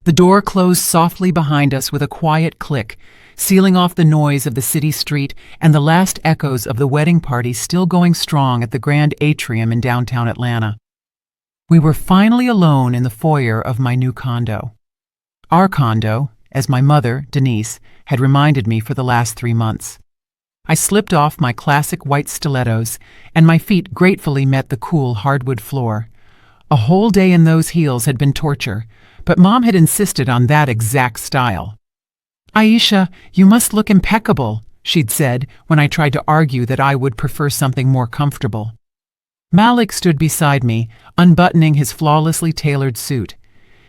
The door closed softly behind us with a quiet click, sealing off the noise of the city street and the last echoes of the wedding party still going strong at the grand atrium in downtown Atlanta. We were finally alone in the foyer of my new condo. Our condo, as my mother, Denise, had reminded me for the last 3 months. I slipped off my classic white stilettos, and my feet gratefully met the cool hardwood floor. A whole day in those heels had been torture, but Mom had insisted on that exact style. "Aisha, you must look impeccable," she'd said when I tried to argue that I would prefer something more comfortable. Malik stood beside me, unbuttoning his flawlessly tailored suit.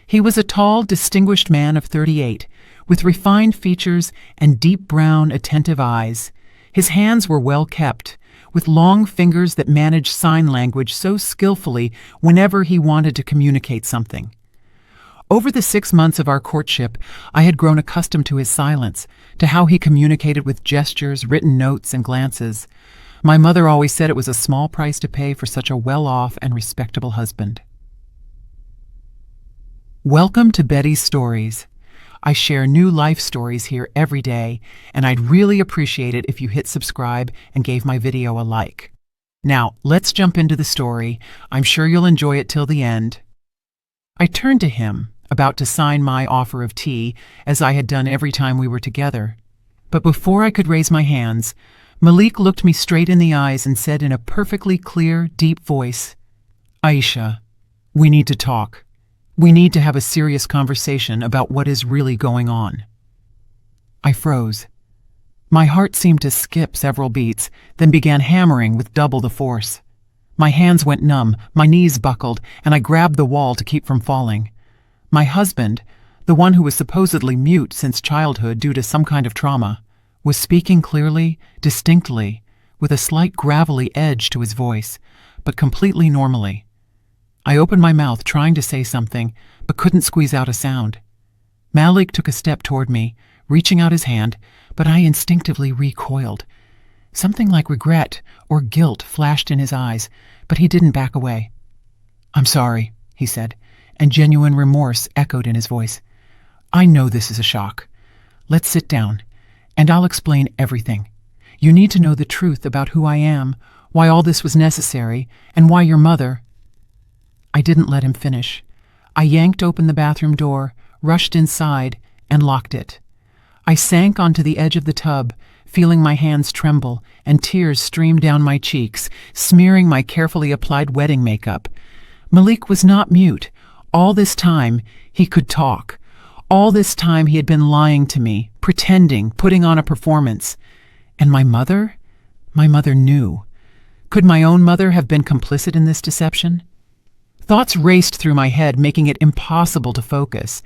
He was a tall, distinguished man of 38, with refined features and deep brown, attentive eyes. His hands were well kept, with long fingers that managed sign language so skillfully whenever he wanted to communicate something. Over the 6 months of our courtship, I had grown accustomed to his silence, to how he communicated with gestures, written notes, and glances. My mother always said it was a small price to pay for such a well-off and respectable husband. Welcome to Betty's Stories. I share new life stories here every day, and I'd really appreciate it if you hit subscribe and gave my video a like. Now, let's jump into the story. I'm sure you'll enjoy it till the end. I turned to him, about to sign my offer of tea, as I had done every time we were together. But before I could raise my hands, Malik looked me straight in the eyes and said in a perfectly clear, deep voice, "Aisha, we need to talk. We need to have a serious conversation about what is really going on." I froze. My heart seemed to skip several beats, then began hammering with double the force. My hands went numb, my knees buckled, and I grabbed the wall to keep from falling. My husband, the one who was supposedly mute since childhood due to some kind of trauma, was speaking clearly, distinctly, with a slight gravelly edge to his voice, but completely normally. I opened my mouth trying to say something, but couldn't squeeze out a sound. Malik took a step toward me, reaching out his hand, but I instinctively recoiled. Something like regret or guilt flashed in his eyes, but he didn't back away. "I'm sorry," he said, and genuine remorse echoed in his voice. "I know this is a shock. Let's sit down, and I'll explain everything. You need to know the truth about who I am, why all this was necessary, and why your mother—" I didn't let him finish. I yanked open the bathroom door, rushed inside, and locked it. I sank onto the edge of the tub, feeling my hands tremble, and tears stream down my cheeks, smearing my carefully applied wedding makeup. Malik was not mute. All this time, he could talk. All this time he had been lying to me, pretending, putting on a performance. And my mother? My mother knew. Could my own mother have been complicit in this deception? Thoughts raced through my head, making it impossible to focus.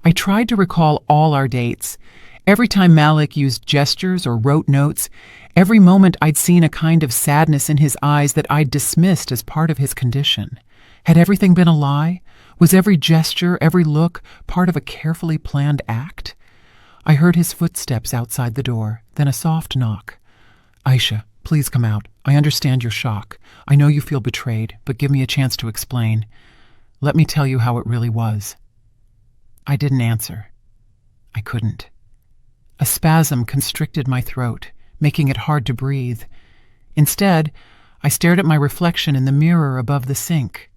I tried to recall all our dates. Every time Malik used gestures or wrote notes, every moment I'd seen a kind of sadness in his eyes that I'd dismissed as part of his condition. Had everything been a lie? Was every gesture, every look, part of a carefully planned act? I heard his footsteps outside the door, then a soft knock. "Aisha, please come out. I understand your shock. I know you feel betrayed, but give me a chance to explain. Let me tell you how it really was." I didn't answer. I couldn't. A spasm constricted my throat, making it hard to breathe. Instead, I stared at my reflection in the mirror above the sink.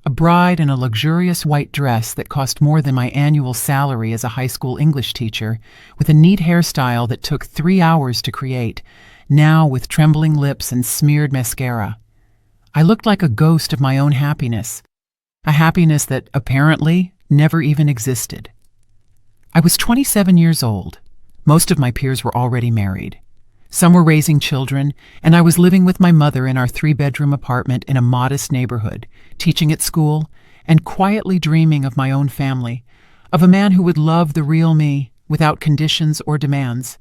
A bride in a luxurious white dress that cost more than my annual salary as a high school English teacher, with a neat hairstyle that took 3 hours to create, now with trembling lips and smeared mascara. I looked like a ghost of my own happiness, a happiness that apparently never even existed. I was 27 years old. Most of my peers were already married. Some were raising children, and I was living with my mother in our 3-bedroom apartment in a modest neighborhood, teaching at school, and quietly dreaming of my own family, of a man who would love the real me without conditions or demands.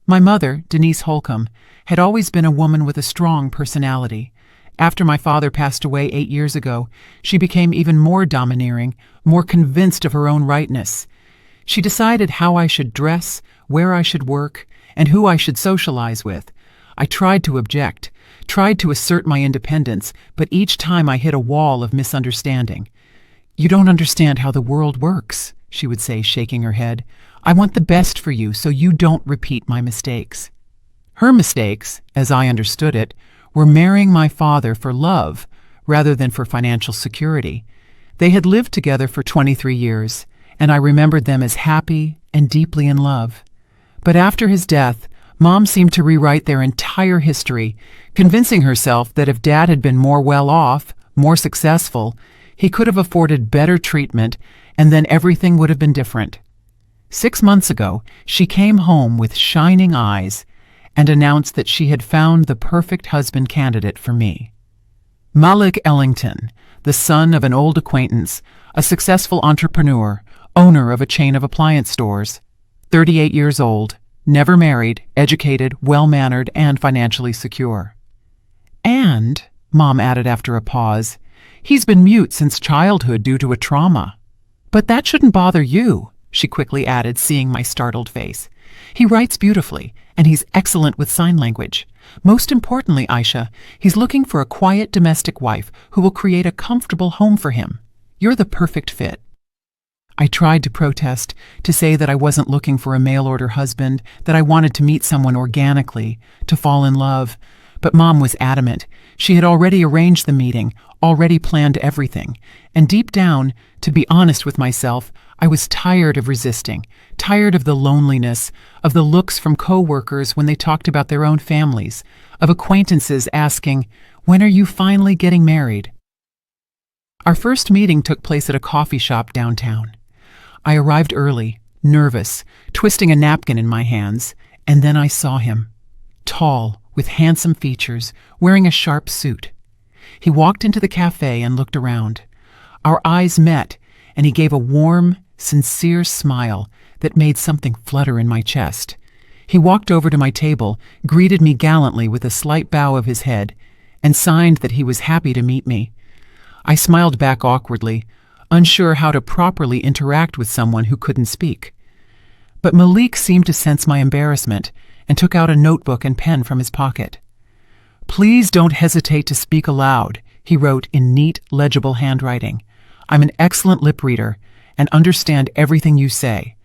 My mother, Denise Holcomb, had always been a woman with a strong personality. After my father passed away 8 years ago, she became even more domineering, more convinced of her own rightness. She decided how I should dress, where I should work, and who I should socialize with. I tried to object, tried to assert my independence, but each time I hit a wall of misunderstanding. "You don't understand how the world works," she would say, shaking her head. I want the best for you so you don't repeat my mistakes. Her mistakes, as I understood it, were marrying my father for love rather than for financial security. They had lived together for 23 years, and I remembered them as happy and deeply in love. But after his death, Mom seemed to rewrite their entire history, convincing herself that if Dad had been more well-off, more successful, he could have afforded better treatment, and then everything would have been different. 6 months ago, she came home with shining eyes and announced that she had found the perfect husband candidate for me. Malik Ellington, the son of an old acquaintance, a successful entrepreneur, owner of a chain of appliance stores, 38 years old, never married, educated, well-mannered, and financially secure. And, Mom added after a pause, he's been mute since childhood due to a trauma. But that shouldn't bother you, she quickly added, seeing my startled face. He writes beautifully, and he's excellent with sign language. Most importantly, Aisha, he's looking for a quiet domestic wife who will create a comfortable home for him. You're the perfect fit. I tried to protest, to say that I wasn't looking for a mail-order husband, that I wanted to meet someone organically, to fall in love. But Mom was adamant. She had already arranged the meeting, already planned everything. And deep down, to be honest with myself, I was tired of resisting, tired of the loneliness, of the looks from co-workers when they talked about their own families, of acquaintances asking, "When are you finally getting married?" Our first meeting took place at a coffee shop downtown. I arrived early, nervous, twisting a napkin in my hands, and then I saw him. Tall, with handsome features, wearing a sharp suit. He walked into the cafe and looked around. Our eyes met, and he gave a warm, sincere smile that made something flutter in my chest. He walked over to my table, greeted me gallantly with a slight bow of his head, and signed that he was happy to meet me. I smiled back awkwardly, unsure how to properly interact with someone who couldn't speak. But Malik seemed to sense my embarrassment and took out a notebook and pen from his pocket. "Please don't hesitate to speak aloud," he wrote in neat, legible handwriting. "I'm an excellent lip reader and understand everything you say.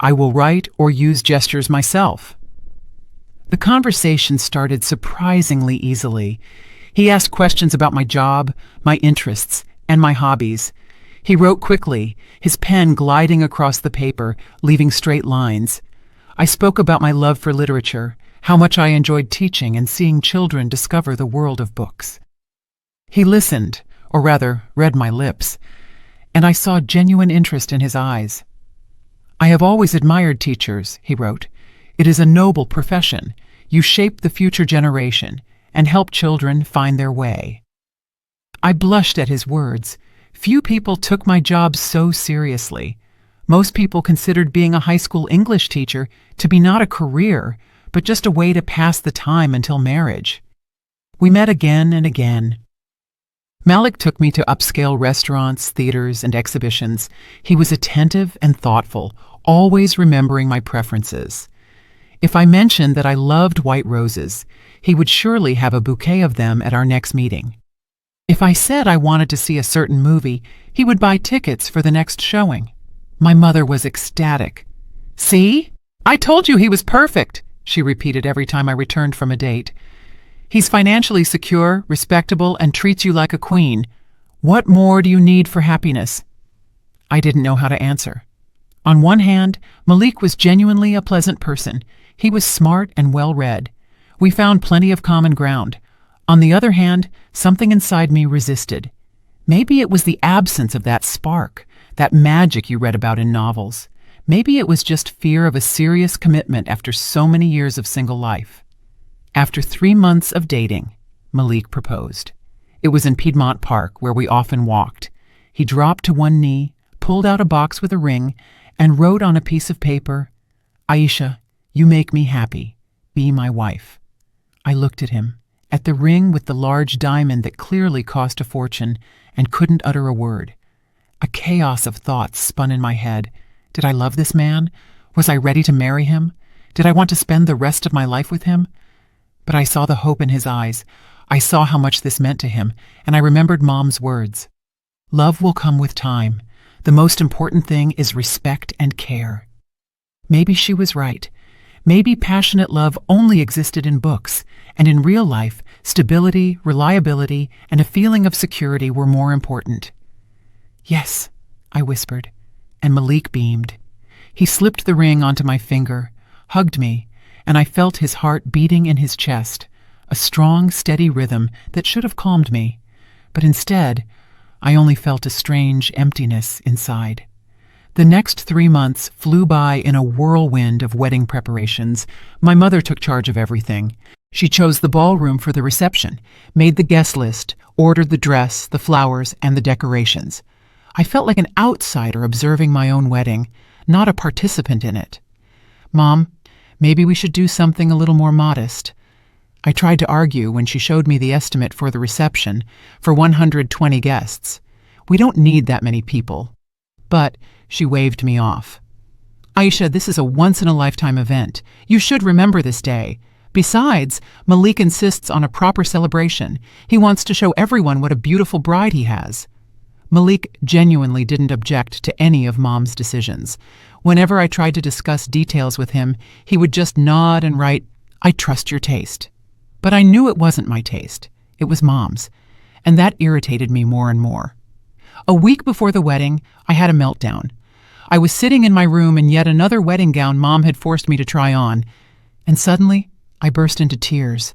I will write or use gestures myself." The conversation started surprisingly easily. He asked questions about my job, my interests, and my hobbies. He wrote quickly, his pen gliding across the paper, leaving straight lines. I spoke about my love for literature, how much I enjoyed teaching and seeing children discover the world of books. He listened, or rather, read my lips, and I saw genuine interest in his eyes. "I have always admired teachers," he wrote. "It is a noble profession. You shape the future generation and help children find their way." I blushed at his words. Few people took my job so seriously. Most people considered being a high school English teacher to be not a career, but just a way to pass the time until marriage. We met again and again. Malik took me to upscale restaurants, theaters, and exhibitions. He was attentive and thoughtful, always remembering my preferences. If I mentioned that I loved white roses, he would surely have a bouquet of them at our next meeting. If I said I wanted to see a certain movie, he would buy tickets for the next showing. My mother was ecstatic. "See? I told you he was perfect," she repeated every time I returned from a date. "He's financially secure, respectable, and treats you like a queen. What more do you need for happiness?" I didn't know how to answer. On one hand, Malik was genuinely a pleasant person. He was smart and well-read. We found plenty of common ground. On the other hand, something inside me resisted. Maybe it was the absence of that spark, that magic you read about in novels. Maybe it was just fear of a serious commitment after so many years of single life. After 3 months of dating, Malik proposed. It was in Piedmont Park, where we often walked. He dropped to one knee, pulled out a box with a ring, and wrote on a piece of paper, "Aisha, you make me happy. Be my wife." I looked at him, at the ring with the large diamond that clearly cost a fortune, and couldn't utter a word. A chaos of thoughts spun in my head. Did I love this man? Was I ready to marry him? Did I want to spend the rest of my life with him? But I saw the hope in his eyes. I saw how much this meant to him, and I remembered Mom's words. Love will come with time. The most important thing is respect and care. Maybe she was right. Maybe passionate love only existed in books, and in real life, stability, reliability, and a feeling of security were more important. "Yes," I whispered, and Malik beamed. He slipped the ring onto my finger, hugged me, and I felt his heart beating in his chest, a strong, steady rhythm that should have calmed me. But instead, I only felt a strange emptiness inside. The next 3 months flew by in a whirlwind of wedding preparations. My mother took charge of everything. She chose the ballroom for the reception, made the guest list, ordered the dress, the flowers, and the decorations. I felt like an outsider observing my own wedding, not a participant in it. "Mom, maybe we should do something a little more modest." I tried to argue when she showed me the estimate for the reception for 120 guests. "We don't need that many people." But she waved me off. "Aisha, this is a once-in-a-lifetime event. You should remember this day. Besides, Malik insists on a proper celebration. He wants to show everyone what a beautiful bride he has." Malik genuinely didn't object to any of Mom's decisions. Whenever I tried to discuss details with him, he would just nod and write, "I trust your taste." But I knew it wasn't my taste. It was Mom's, and that irritated me more and more. A week before the wedding, I had a meltdown. I was sitting in my room in yet another wedding gown Mom had forced me to try on, and suddenly I burst into tears.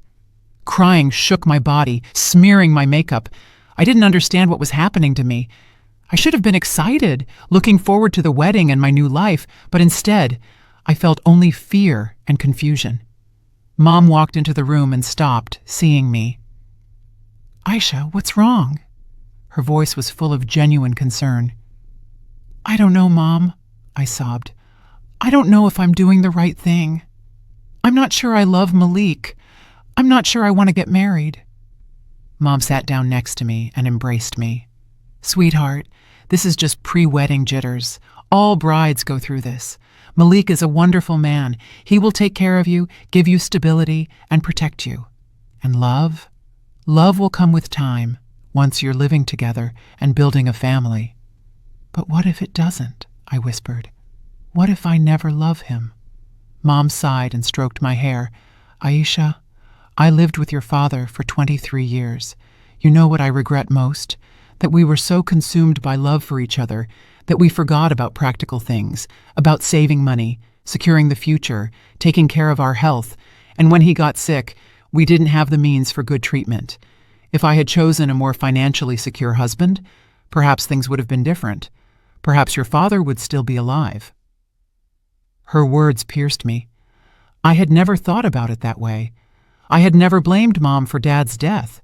Crying shook my body, smearing my makeup. I didn't understand what was happening to me. I should have been excited, looking forward to the wedding and my new life, but instead, I felt only fear and confusion. Mom walked into the room and stopped, seeing me. "Aisha, what's wrong?" Her voice was full of genuine concern. "I don't know, Mom," I sobbed. "I don't know if I'm doing the right thing. I'm not sure I love Malik. I'm not sure I want to get married." Mom sat down next to me and embraced me. "Sweetheart, this is just pre-wedding jitters. All brides go through this. Malik is a wonderful man. He will take care of you, give you stability, and protect you. And love? Love will come with time, once you're living together and building a family." "But what if it doesn't?" I whispered. "What if I never love him?" Mom sighed and stroked my hair. "Aisha, I lived with your father for 23 years. You know what I regret most? That we were so consumed by love for each other that we forgot about practical things, about saving money, securing the future, taking care of our health, and when he got sick, we didn't have the means for good treatment. If I had chosen a more financially secure husband, perhaps things would have been different. Perhaps your father would still be alive." Her words pierced me. I had never thought about it that way. I had never blamed Mom for Dad's death.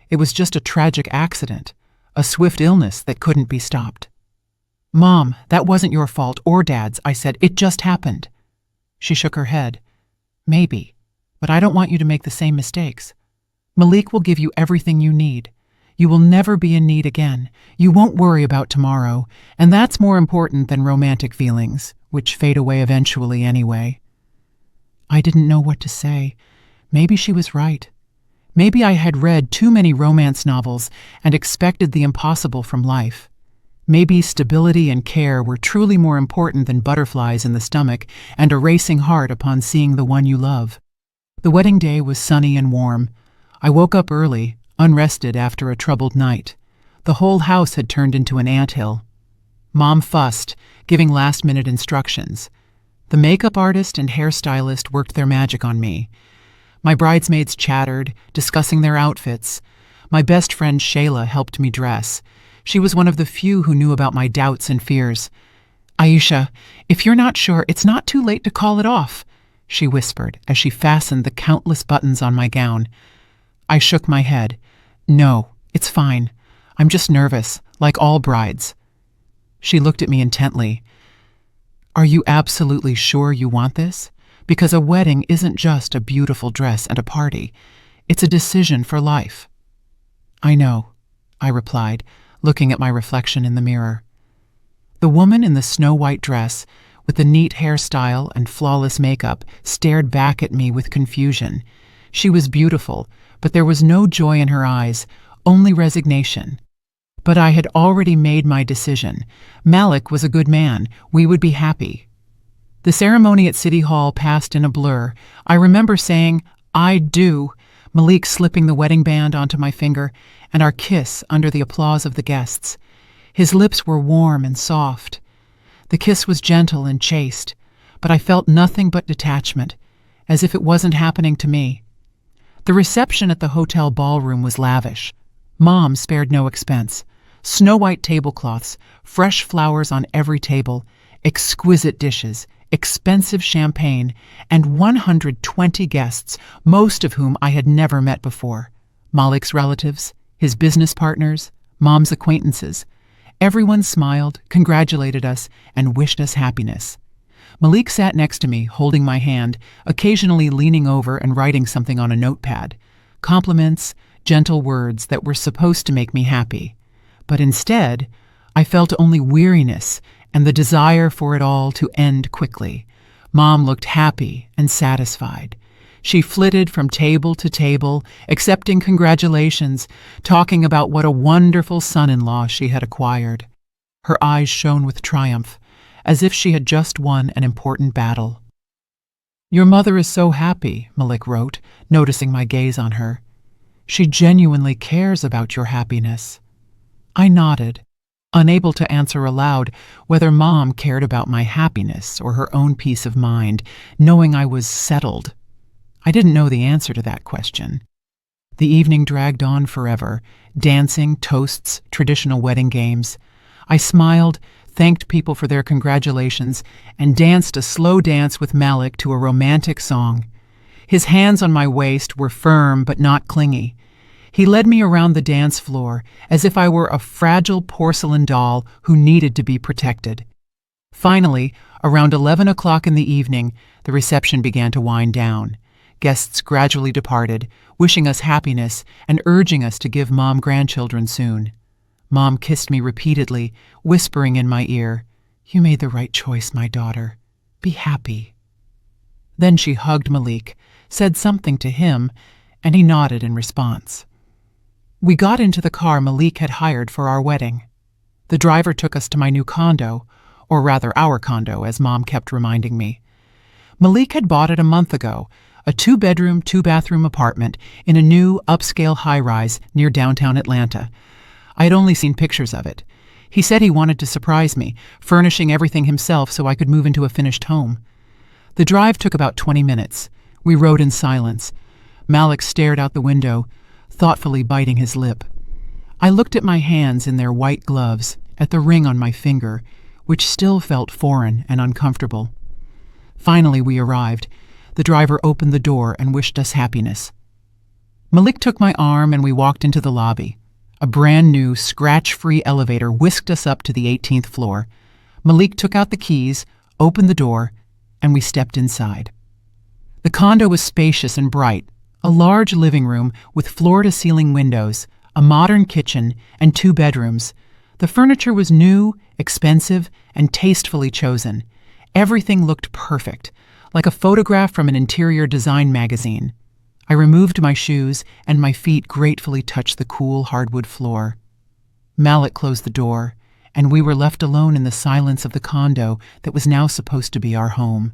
It was just a tragic accident, a swift illness that couldn't be stopped. "Mom, that wasn't your fault or Dad's," I said. "It just happened." She shook her head. "Maybe, but I don't want you to make the same mistakes. Malik will give you everything you need. You will never be in need again. You won't worry about tomorrow, and that's more important than romantic feelings, which fade away eventually anyway." I didn't know what to say. Maybe she was right. Maybe I had read too many romance novels and expected the impossible from life. Maybe stability and care were truly more important than butterflies in the stomach and a racing heart upon seeing the one you love. The wedding day was sunny and warm. I woke up early, unrested after a troubled night. The whole house had turned into an anthill. Mom fussed, giving last-minute instructions. The makeup artist and hairstylist worked their magic on me. My bridesmaids chattered, discussing their outfits. My best friend Shayla helped me dress. She was one of the few who knew about my doubts and fears. "Aisha, if you're not sure, it's not too late to call it off," she whispered as she fastened the countless buttons on my gown. I shook my head. "No, it's fine. I'm just nervous, like all brides." She looked at me intently. "Are you absolutely sure you want this? Because a wedding isn't just a beautiful dress and a party. It's a decision for life." "I know," I replied, looking at my reflection in the mirror. The woman in the snow-white dress, with the neat hairstyle and flawless makeup, stared back at me with confusion. She was beautiful, but there was no joy in her eyes, only resignation. But I had already made my decision. Malik was a good man. We would be happy. The ceremony at City Hall passed in a blur. I remember saying, "I do," Malik slipping the wedding band onto my finger, and our kiss under the applause of the guests. His lips were warm and soft. The kiss was gentle and chaste, but I felt nothing but detachment, as if it wasn't happening to me. The reception at the hotel ballroom was lavish. Mom spared no expense. Snow-white tablecloths, fresh flowers on every table, exquisite dishes, expensive champagne, and 120 guests, most of whom I had never met before. Malik's relatives, his business partners, Mom's acquaintances. Everyone smiled, congratulated us, and wished us happiness. Malik sat next to me, holding my hand, occasionally leaning over and writing something on a notepad. Compliments, gentle words that were supposed to make me happy. But instead, I felt only weariness and the desire for it all to end quickly. Mom looked happy and satisfied. She flitted from table to table, accepting congratulations, talking about what a wonderful son-in-law she had acquired. Her eyes shone with triumph, as if she had just won an important battle. "Your mother is so happy," Malik wrote, noticing my gaze on her. "She genuinely cares about your happiness." I nodded, unable to answer aloud whether Mom cared about my happiness or her own peace of mind, knowing I was settled. I didn't know the answer to that question. The evening dragged on forever, dancing, toasts, traditional wedding games. I smiled, thanked people for their congratulations, and danced a slow dance with Malik to a romantic song. His hands on my waist were firm but not clingy. He led me around the dance floor as if I were a fragile porcelain doll who needed to be protected. Finally, around 11 o'clock in the evening, the reception began to wind down. Guests gradually departed, wishing us happiness and urging us to give Mom grandchildren soon. Mom kissed me repeatedly, whispering in my ear, "You made the right choice, my daughter. Be happy." Then she hugged Malik, said something to him, and he nodded in response. We got into the car Malik had hired for our wedding. The driver took us to my new condo, or rather our condo, as Mom kept reminding me. Malik had bought it a month ago, a 2-bedroom, 2-bathroom apartment in a new upscale high-rise near downtown Atlanta. I had only seen pictures of it. He said he wanted to surprise me, furnishing everything himself so I could move into a finished home. The drive took about 20 minutes. We rode in silence. Malik stared out the window, thoughtfully biting his lip. I looked at my hands in their white gloves, at the ring on my finger, which still felt foreign and uncomfortable. Finally, we arrived. The driver opened the door and wished us happiness. Malik took my arm and we walked into the lobby. A brand new, scratch-free elevator whisked us up to the 18th floor. Malik took out the keys, opened the door, and we stepped inside. The condo was spacious and bright. A large living room with floor-to-ceiling windows, a modern kitchen, and 2 bedrooms. The furniture was new, expensive, and tastefully chosen. Everything looked perfect, like a photograph from an interior design magazine. I removed my shoes, and my feet gratefully touched the cool hardwood floor. Malik closed the door, and we were left alone in the silence of the condo that was now supposed to be our home.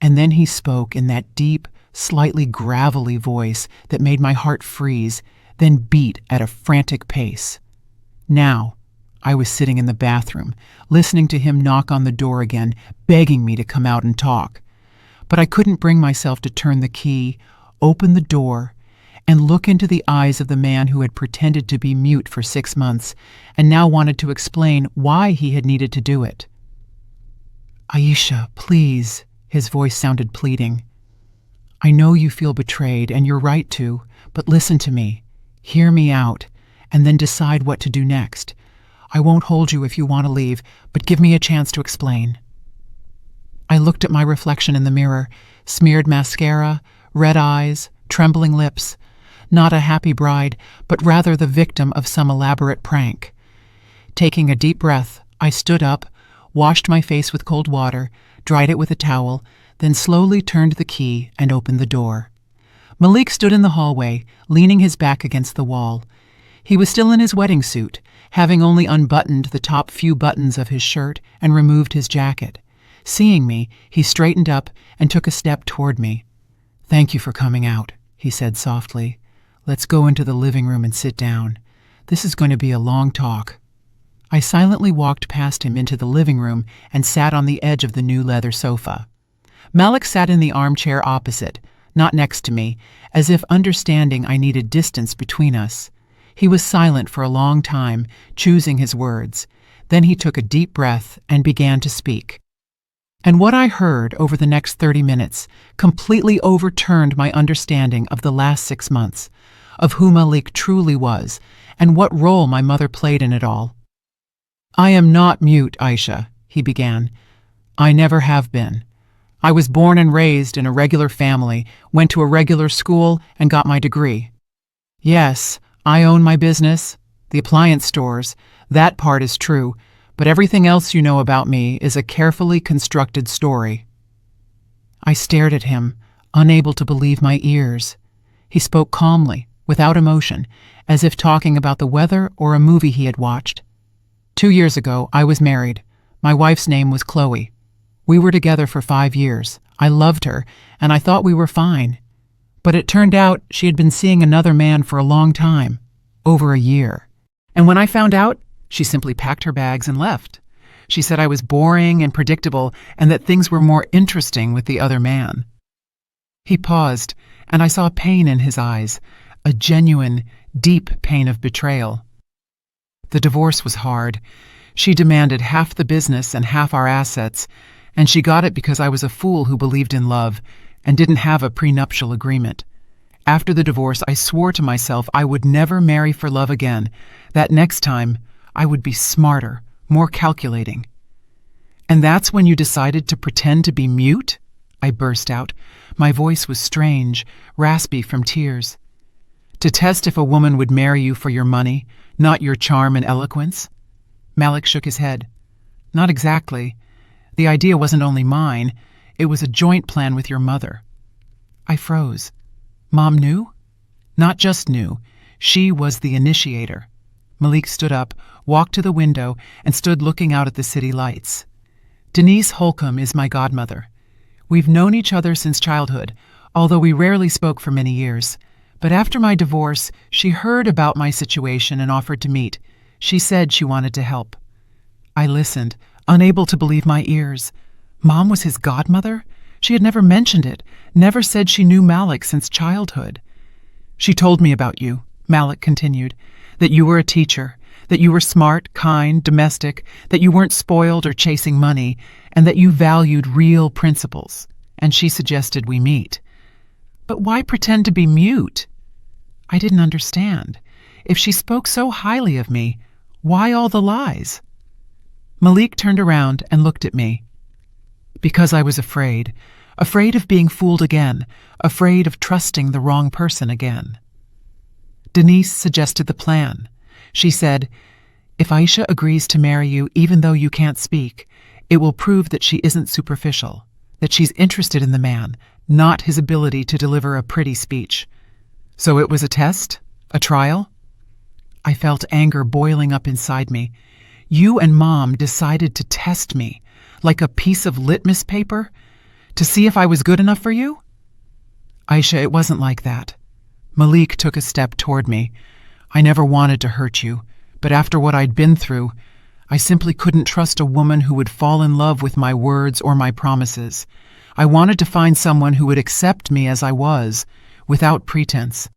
And then he spoke in that deep, slightly gravelly voice that made my heart freeze, then beat at a frantic pace. Now, I was sitting in the bathroom, listening to him knock on the door again, begging me to come out and talk. But I couldn't bring myself to turn the key, open the door, and look into the eyes of the man who had pretended to be mute for 6 months and now wanted to explain why he had needed to do it. "Aisha, please," his voice sounded pleading. "I know you feel betrayed, and you're right to, but listen to me. Hear me out, and then decide what to do next. I won't hold you if you want to leave, but give me a chance to explain." I looked at my reflection in the mirror, smeared mascara, red eyes, trembling lips. Not a happy bride, but rather the victim of some elaborate prank. Taking a deep breath, I stood up, washed my face with cold water, dried it with a towel, then slowly turned the key and opened the door. Malik stood in the hallway, leaning his back against the wall. He was still in his wedding suit, having only unbuttoned the top few buttons of his shirt and removed his jacket. Seeing me, he straightened up and took a step toward me. "Thank you for coming out," he said softly. "Let's go into the living room and sit down. This is going to be a long talk." I silently walked past him into the living room and sat on the edge of the new leather sofa. Malik sat in the armchair opposite, not next to me, as if understanding I needed distance between us. He was silent for a long time, choosing his words. Then he took a deep breath and began to speak. And what I heard over the next 30 minutes completely overturned my understanding of the last 6 months, of who Malik truly was, and what role my mother played in it all. "I am not mute, Aisha," he began. "I never have been. I was born and raised in a regular family, went to a regular school, and got my degree. Yes, I own my business, the appliance stores. That part is true, but everything else you know about me is a carefully constructed story." I stared at him, unable to believe my ears. He spoke calmly, without emotion, as if talking about the weather or a movie he had watched. 2 years ago, I was married. My wife's name was Chloe. We were together for 5 years. I loved her, and I thought we were fine. But it turned out she had been seeing another man for a long time, over a year. And when I found out, she simply packed her bags and left. She said I was boring and predictable and that things were more interesting with the other man. He paused, and I saw pain in his eyes, a genuine, deep pain of betrayal. The divorce was hard. She demanded half the business and half our assets, and she got it because I was a fool who believed in love and didn't have a prenuptial agreement. After the divorce, I swore to myself I would never marry for love again, that next time I would be smarter, more calculating. "And that's when you decided to pretend to be mute?" I burst out. My voice was strange, raspy from tears. "To test if a woman would marry you for your money, not your charm and eloquence?" Malik shook his head. "Not exactly. The idea wasn't only mine. It was a joint plan with your mother." I froze. Mom knew? Not just knew. She was the initiator. Malik stood up, walked to the window, and stood looking out at the city lights. "Denise Holcomb is my godmother. We've known each other since childhood, although we rarely spoke for many years. But after my divorce, she heard about my situation and offered to meet. She said she wanted to help." I listened, unable to believe my ears. Mom was his godmother? She had never mentioned it, never said she knew Malik since childhood. "She told me about you," Malik continued, "that you were a teacher, that you were smart, kind, domestic, that you weren't spoiled or chasing money, and that you valued real principles. And she suggested we meet." But why pretend to be mute? I didn't understand. If she spoke so highly of me, why all the lies? Malik turned around and looked at me. "Because I was afraid of being fooled again, afraid of trusting the wrong person again." Denise suggested the plan. She said, "If Aisha agrees to marry you even though you can't speak, it will prove that she isn't superficial, that she's interested in the man, not his ability to deliver a pretty speech." So it was a test? A trial? I felt anger boiling up inside me. You and Mom decided to test me, like a piece of litmus paper, to see if I was good enough for you? Aisha, it wasn't like that. Malik took a step toward me. I never wanted to hurt you, but after what I'd been through, I simply couldn't trust a woman who would fall in love with my words or my promises. I wanted to find someone who would accept me as I was, without pretense.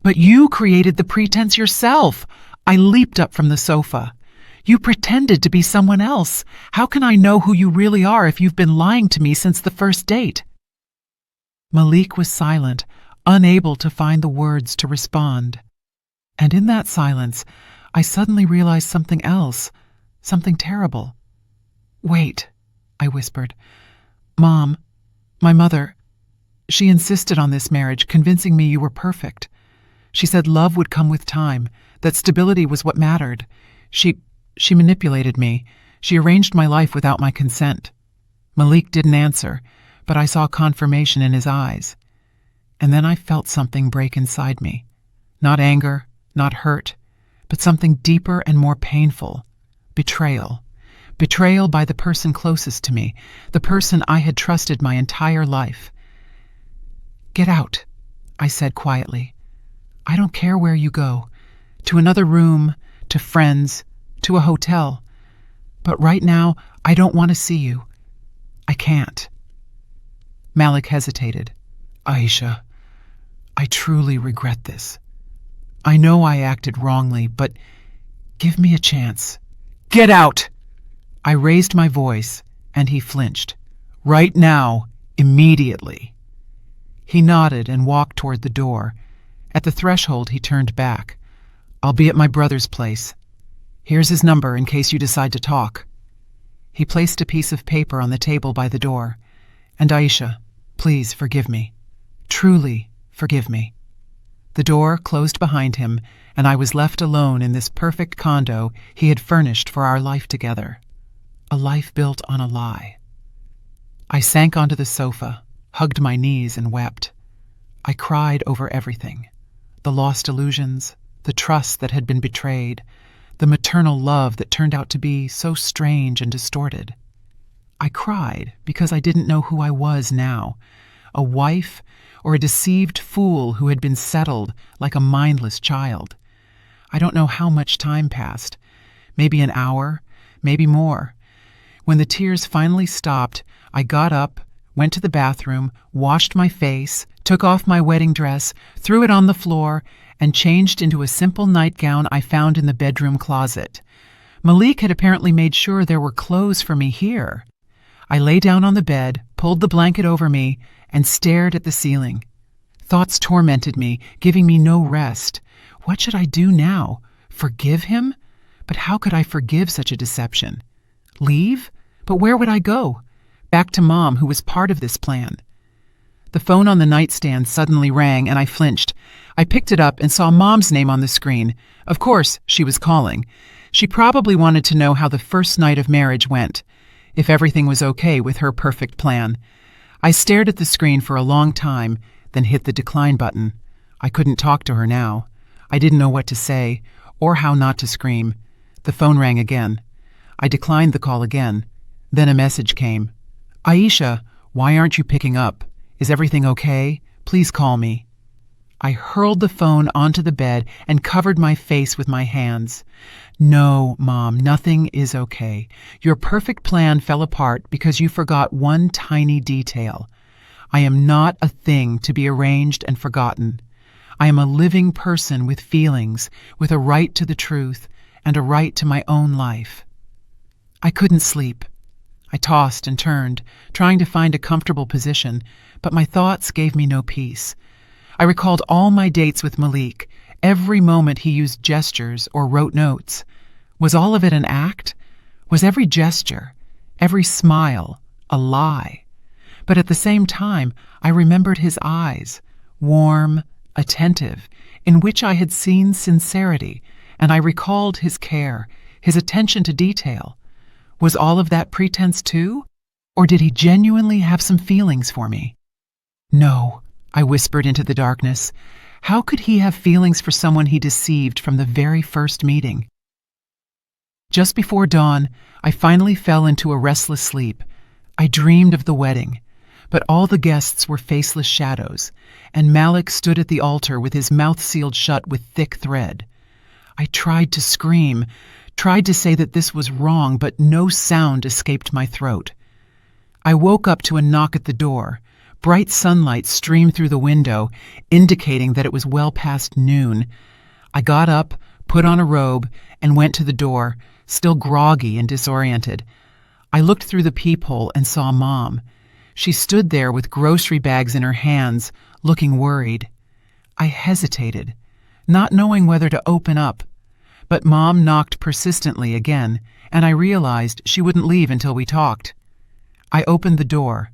"But you created the pretense yourself." I leaped up from the sofa. "You pretended to be someone else. How can I know who you really are if you've been lying to me since the first date?" Malik was silent, unable to find the words to respond. And in that silence, I suddenly realized something else, something terrible. "Wait," I whispered. "Mom, my mother, she insisted on this marriage, convincing me you were perfect. She said love would come with time, that stability was what mattered. She manipulated me. She arranged my life without my consent." Malik didn't answer, but I saw confirmation in his eyes. And then I felt something break inside me. Not anger, not hurt, but something deeper and more painful. Betrayal. Betrayal by the person closest to me, the person I had trusted my entire life. "Get out," I said quietly. "I don't care where you go. To another room, to friends, to a hotel. But right now, I don't want to see you. I can't." Malik hesitated. "Aisha, I truly regret this. I know I acted wrongly, but give me a chance." "Get out!" I raised my voice, and he flinched. "Right now, immediately." He nodded and walked toward the door. At the threshold, he turned back. "I'll be at my brother's place. Here's his number in case you decide to talk." He placed a piece of paper on the table by the door. "And Aisha, please forgive me. Truly forgive me." The door closed behind him, and I was left alone in this perfect condo he had furnished for our life together. A life built on a lie. I sank onto the sofa, hugged my knees, and wept. I cried over everything. The lost illusions, the trust that had been betrayed, the maternal love that turned out to be so strange and distorted. I cried because I didn't know who I was now, a wife or a deceived fool who had been settled like a mindless child. I don't know how much time passed, maybe an hour, maybe more. When the tears finally stopped, I got up, went to the bathroom, washed my face, took off my wedding dress, threw it on the floor, and changed into a simple nightgown I found in the bedroom closet. Malik had apparently made sure there were clothes for me here. I lay down on the bed, pulled the blanket over me, and stared at the ceiling. Thoughts tormented me, giving me no rest. What should I do now? Forgive him? But how could I forgive such a deception? Leave? But where would I go? Back to Mom, who was part of this plan. The phone on the nightstand suddenly rang, and I flinched. I picked it up and saw Mom's name on the screen. Of course, she was calling. She probably wanted to know how the first night of marriage went, if everything was okay with her perfect plan. I stared at the screen for a long time, then hit the decline button. I couldn't talk to her now. I didn't know what to say, or how not to scream. The phone rang again. I declined the call again. Then a message came. "Aisha, why aren't you picking up? Is everything okay? Please call me." I hurled the phone onto the bed and covered my face with my hands. "No, Mom, nothing is okay. Your perfect plan fell apart because you forgot one tiny detail. I am not a thing to be arranged and forgotten. I am a living person with feelings, with a right to the truth, and a right to my own life." I couldn't sleep. I tossed and turned, trying to find a comfortable position, but my thoughts gave me no peace. I recalled all my dates with Malik, every moment he used gestures or wrote notes. Was all of it an act? Was every gesture, every smile, a lie? But at the same time, I remembered his eyes, warm, attentive, in which I had seen sincerity, and I recalled his care, his attention to detail. Was all of that pretense too? Or did he genuinely have some feelings for me? "No," I whispered into the darkness. How could he have feelings for someone he deceived from the very first meeting? Just before dawn, I finally fell into a restless sleep. I dreamed of the wedding, but all the guests were faceless shadows, and Malik stood at the altar with his mouth sealed shut with thick thread. I tried to scream, tried to say that this was wrong, but no sound escaped my throat. I woke up to a knock at the door. Bright sunlight streamed through the window, indicating that it was well past noon. I got up, put on a robe, and went to the door, still groggy and disoriented. I looked through the peephole and saw Mom. She stood there with grocery bags in her hands, looking worried. I hesitated, not knowing whether to open up. But Mom knocked persistently again, and I realized she wouldn't leave until we talked. I opened the door.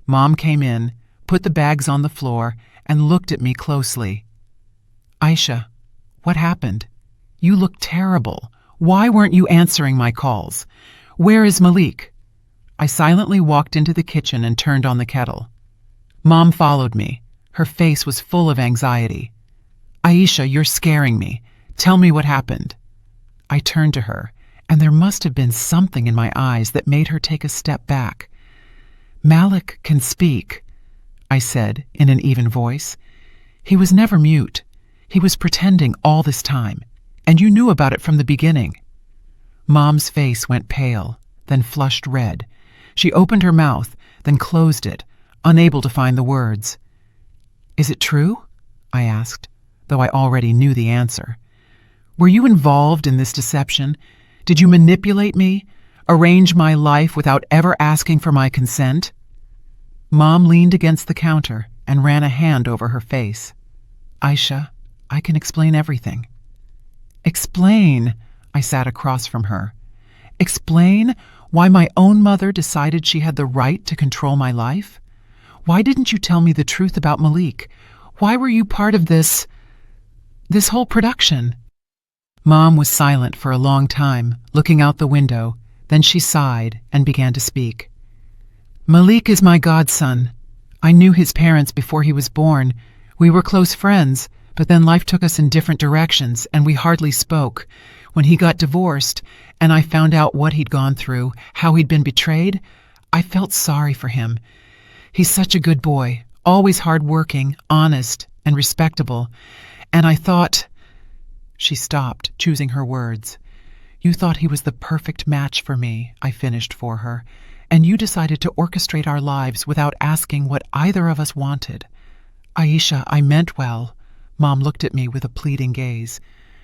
Mom came in, put the bags on the floor, and looked at me closely. "Aisha, what happened? You look terrible. Why weren't you answering my calls? Where is Malik?" I silently walked into the kitchen and turned on the kettle. Mom followed me. Her face was full of anxiety. "Aisha, you're scaring me. Tell me what happened." I turned to her, and there must have been something in my eyes that made her take a step back. "Malik can speak," I said in an even voice. "He was never mute. He was pretending all this time, and you knew about it from the beginning." Mom's face went pale, then flushed red. She opened her mouth, then closed it, unable to find the words. "Is it true?" I asked, though I already knew the answer. "Were you involved in this deception? Did you manipulate me, arrange my life without ever asking for my consent?" Mom leaned against the counter and ran a hand over her face. "Aisha, I can explain everything." "Explain?" I sat across from her. "Explain why my own mother decided she had the right to control my life? Why didn't you tell me the truth about Malik? Why were you part of this whole production?" Mom was silent for a long time, looking out the window. Then she sighed and began to speak. "Malik is my godson. I knew his parents before he was born. We were close friends, but then life took us in different directions, and we hardly spoke. When he got divorced, and I found out what he'd gone through, how he'd been betrayed, I felt sorry for him. He's such a good boy, always hardworking, honest, and respectable. And I thought—" She stopped, choosing her words. "You thought he was the perfect match for me," I finished for her, "and you decided to orchestrate our lives without asking what either of us wanted. Aisha, I meant well." Mom looked at me with a pleading gaze.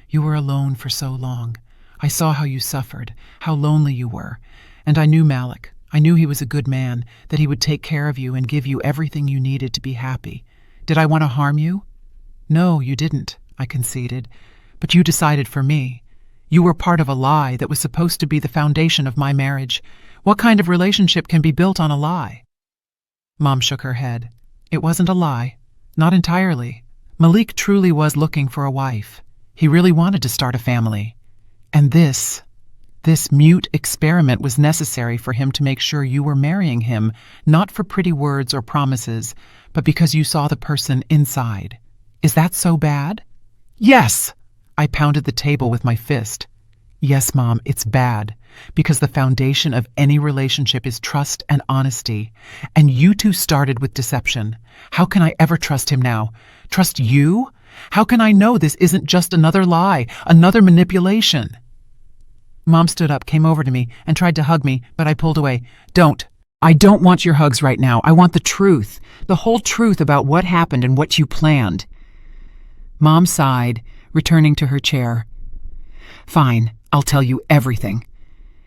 "You were alone for so long. I saw how you suffered, how lonely you were. And I knew Malik. I knew he was a good man, that he would take care of you and give you everything you needed to be happy. Did I want to harm you?" "No, you didn't," I conceded. "But you decided for me. You were part of a lie that was supposed to be the foundation of my marriage. What kind of relationship can be built on a lie?" Mom shook her head. "It wasn't a lie. Not entirely. Malik truly was looking for a wife. He really wanted to start a family. And this mute experiment was necessary for him to make sure you were marrying him, not for pretty words or promises, but because you saw the person inside. Is that so bad?" "Yes!" I pounded the table with my fist. "Yes, Mom, it's bad, because the foundation of any relationship is trust and honesty. And you two started with deception. How can I ever trust him now? Trust you? How can I know this isn't just another lie, another manipulation?" Mom stood up, came over to me, and tried to hug me, but I pulled away. "Don't. I don't want your hugs right now. I want the truth, the whole truth about what happened and what you planned." Mom sighed, returning to her chair. "Fine, I'll tell you everything."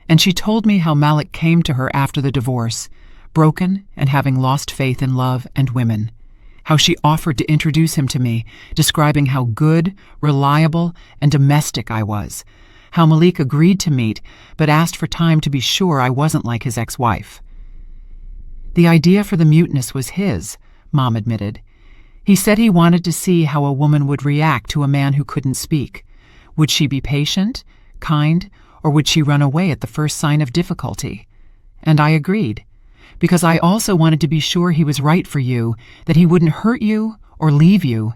And she told me how Malik came to her after the divorce, broken and having lost faith in love and women. How she offered to introduce him to me, describing how good, reliable, and domestic I was. How Malik agreed to meet, but asked for time to be sure I wasn't like his ex-wife. "The idea for the muteness was his," Mom admitted. "He said he wanted to see how a woman would react to a man who couldn't speak. Would she be patient, kind, or would she run away at the first sign of difficulty? And I agreed, because I also wanted to be sure he was right for you, that he wouldn't hurt you or leave you."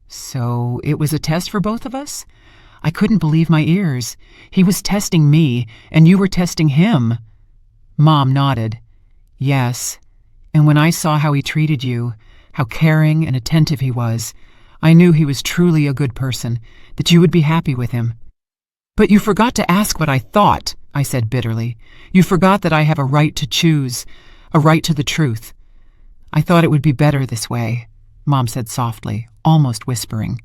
"So it was a test for both of us?" I couldn't believe my ears. He was testing me, and you were testing him. Mom nodded. "Yes, and when I saw how he treated you, how caring and attentive he was, I knew he was truly a good person, that you would be happy with him." "But you forgot to ask what I thought," I said bitterly. "You forgot that I have a right to choose, a right to the truth." "I thought it would be better this way," Mom said softly, almost whispering.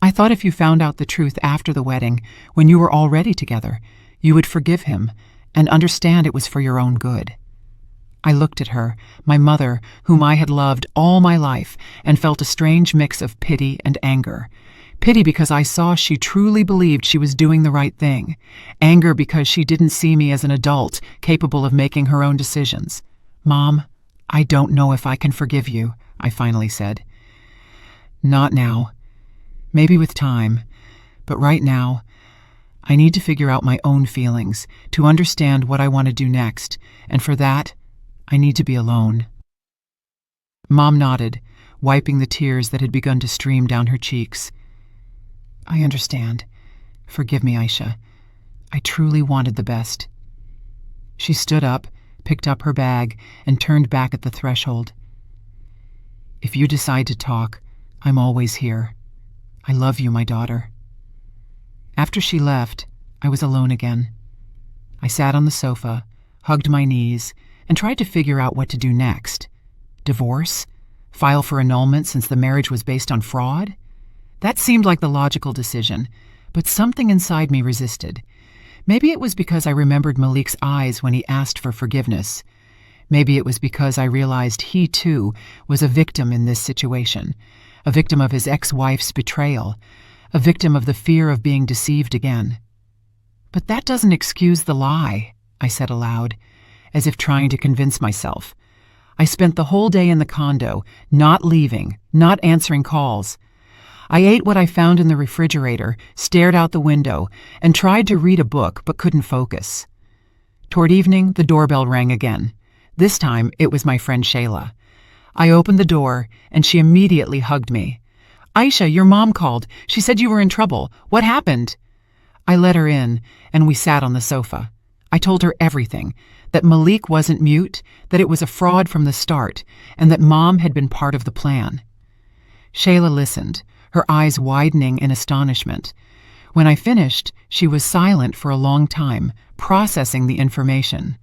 "I thought if you found out the truth after the wedding, when you were already together, you would forgive him and understand it was for your own good." I looked at her, my mother, whom I had loved all my life, and felt a strange mix of pity and anger. Pity because I saw she truly believed she was doing the right thing. Anger because she didn't see me as an adult capable of making her own decisions. "Mom, I don't know if I can forgive you," I finally said. "Not now. Maybe with time. But right now, I need to figure out my own feelings, to understand what I want to do next, and for that, I need to be alone." Mom nodded, wiping the tears that had begun to stream down her cheeks. "I understand. Forgive me, Aisha. I truly wanted the best. She stood up, picked up her bag, and turned back at the threshold. If you decide to talk, I'm always here. I love you, my daughter. After she left, I was alone again. I sat on the sofa, hugged my knees, and tried to figure out what to do next. Divorce? File for annulment since the marriage was based on fraud? That seemed like the logical decision, but something inside me resisted. Maybe it was because I remembered Malik's eyes when he asked for forgiveness. Maybe it was because I realized he, too, was a victim in this situation, a victim of his ex-wife's betrayal, a victim of the fear of being deceived again. But that doesn't excuse the lie, I said aloud, as if trying to convince myself. I spent the whole day in the condo, not leaving, not answering calls. I ate what I found in the refrigerator, stared out the window, and tried to read a book but couldn't focus. Toward evening, the doorbell rang again. This time, it was my friend Shayla. I opened the door, and she immediately hugged me. "Aisha, your mom called. She said you were in trouble. What happened?" I let her in, and we sat on the sofa. I told her everything, that Malik wasn't mute, that it was a fraud from the start, and that Mom had been part of the plan. Shayla listened, her eyes widening in astonishment. When I finished, she was silent for a long time, processing the information.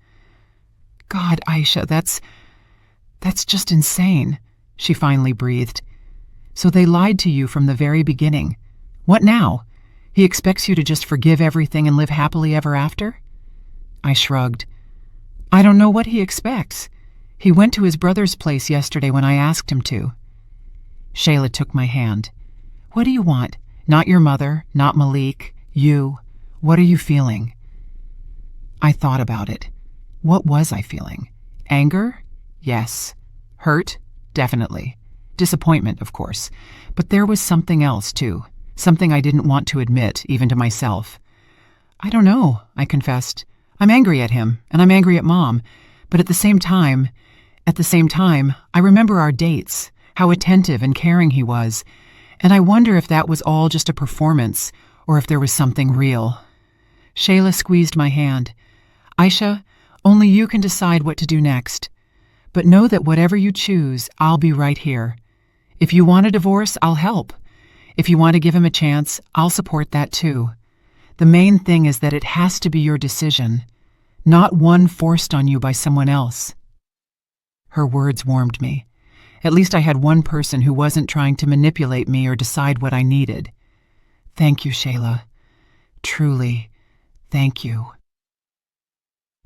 "God, Aisha, that's just insane," she finally breathed. "So they lied to you from the very beginning. What now? He expects you to just forgive everything and live happily ever after?" I shrugged. "I don't know what he expects. He went to his brother's place yesterday when I asked him to." Shayla took my hand. "What do you want? Not your mother, not Malik, you. What are you feeling?" I thought about it. What was I feeling? Anger? Yes. Hurt? Definitely. Disappointment, of course. But there was something else, too. Something I didn't want to admit, even to myself. "I don't know," I confessed. "I'm angry at him, and I'm angry at Mom. But at the same time, I remember our dates, how attentive and caring he was. And I wonder if that was all just a performance, or if there was something real." Shayla squeezed my hand. "Aisha, only you can decide what to do next. But know that whatever you choose, I'll be right here. If you want a divorce, I'll help. If you want to give him a chance, I'll support that too. The main thing is that it has to be your decision, not one forced on you by someone else." Her words warmed me. At least I had one person who wasn't trying to manipulate me or decide what I needed. Thank you, Shayla. Truly, thank you.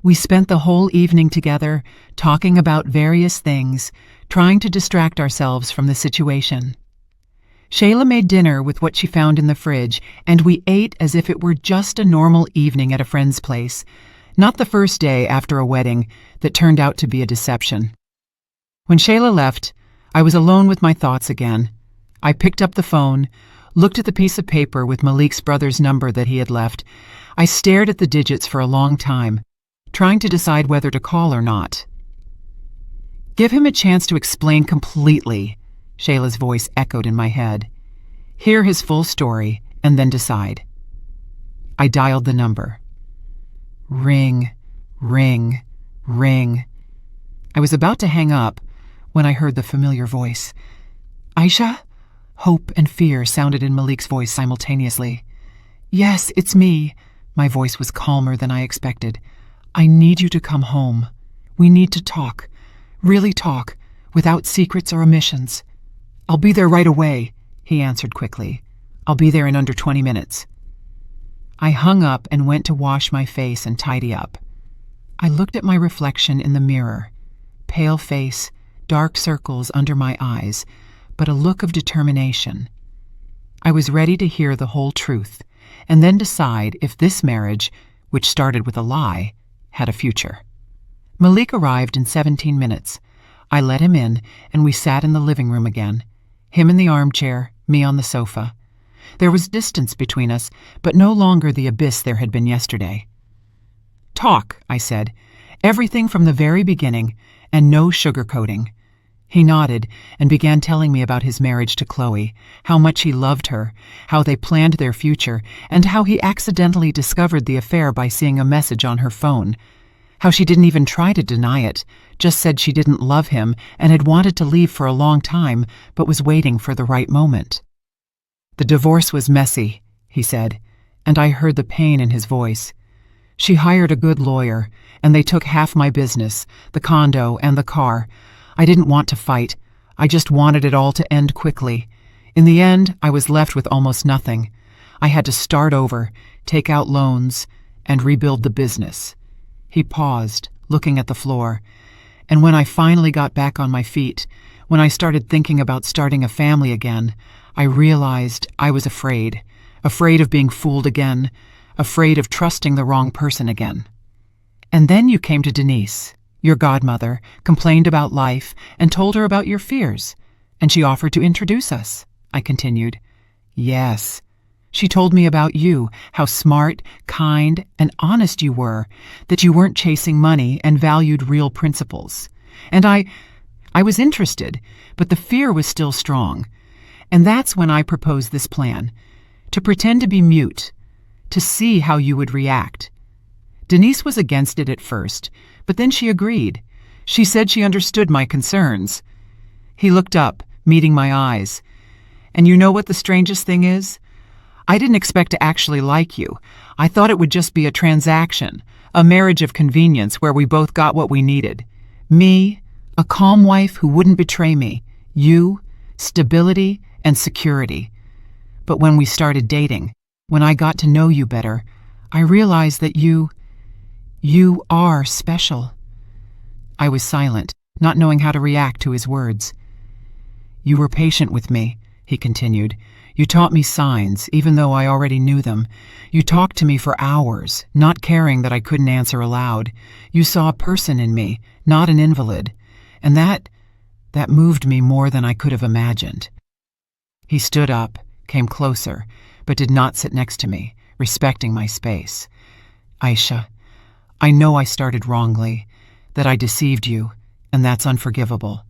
We spent the whole evening together, talking about various things, trying to distract ourselves from the situation. Shayla made dinner with what she found in the fridge, and we ate as if it were just a normal evening at a friend's place, not the first day after a wedding that turned out to be a deception. When Shayla left, I was alone with my thoughts again. I picked up the phone, looked at the piece of paper with Malik's brother's number that he had left. I stared at the digits for a long time, trying to decide whether to call or not. "Give him a chance to explain completely," Shayla's voice echoed in my head. "Hear his full story, and then decide." I dialed the number. Ring, ring, ring. I was about to hang up when I heard the familiar voice. "Aisha?" Hope and fear sounded in Malik's voice simultaneously. "Yes, it's me." My voice was calmer than I expected. "I need you to come home. We need to talk. Really talk, without secrets or omissions." "I'll be there right away," he answered quickly. "I'll be there in under 20 minutes. I hung up and went to wash my face and tidy up. I looked at my reflection in the mirror. Pale face, dark circles under my eyes, but a look of determination. I was ready to hear the whole truth, and then decide if this marriage, which started with a lie, had a future. Malik arrived in 17 minutes. I let him in, and we sat in the living room again. Him in the armchair, me on the sofa. There was distance between us, but no longer the abyss there had been yesterday. "Talk," I said. "Everything from the very beginning, and no sugarcoating. He nodded and began telling me about his marriage to Chloe, how much he loved her, how they planned their future, and how he accidentally discovered the affair by seeing a message on her phone. How she didn't even try to deny it, just said she didn't love him and had wanted to leave for a long time, but was waiting for the right moment. The divorce was messy, he said, and I heard the pain in his voice. She hired a good lawyer, and they took half my business, the condo and the car. I didn't want to fight. I just wanted it all to end quickly. In the end, I was left with almost nothing. I had to start over, take out loans, and rebuild the business. He paused, looking at the floor. And when I finally got back on my feet, when I started thinking about starting a family again, I realized I was afraid of being fooled again, afraid of trusting the wrong person again. And then you came to Denise, your godmother, complained about life, and told her about your fears. And she offered to introduce us, I continued. Yes. She told me about you, how smart, kind, and honest you were, that you weren't chasing money and valued real principles. And I was interested, but the fear was still strong. And that's when I proposed this plan, to pretend to be mute, to see how you would react. Denise was against it at first, but then she agreed. She said she understood my concerns. He looked up, meeting my eyes. And you know what the strangest thing is? I didn't expect to actually like you. I thought it would just be a transaction, a marriage of convenience where we both got what we needed. Me, a calm wife who wouldn't betray me. You, stability and security. But when we started dating, when I got to know you better, I realized that you are special. I was silent, not knowing how to react to his words. You were patient with me, he continued. You taught me signs, even though I already knew them. You talked to me for hours, not caring that I couldn't answer aloud. You saw a person in me, not an invalid. And that moved me more than I could have imagined. He stood up, came closer, but did not sit next to me, respecting my space. Aisha, I know I started wrongly, that I deceived you, and that's unforgivable.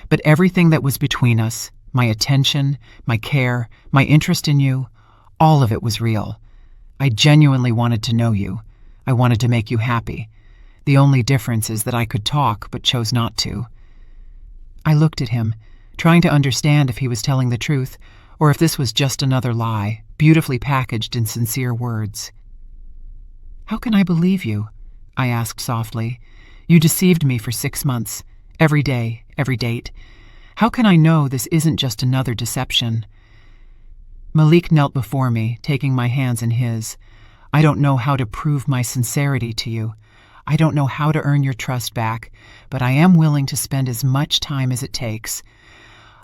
But everything that was between us, my attention, my care, my interest in you, all of it was real. I genuinely wanted to know you. I wanted to make you happy. The only difference is that I could talk, but chose not to. I looked at him, trying to understand if he was telling the truth, or if this was just another lie, beautifully packaged in sincere words. How can I believe you? I asked softly. You deceived me for 6 months, every day, every date. How can I know this isn't just another deception? Malik knelt before me, taking my hands in his. I don't know how to prove my sincerity to you. I don't know how to earn your trust back, but I am willing to spend as much time as it takes.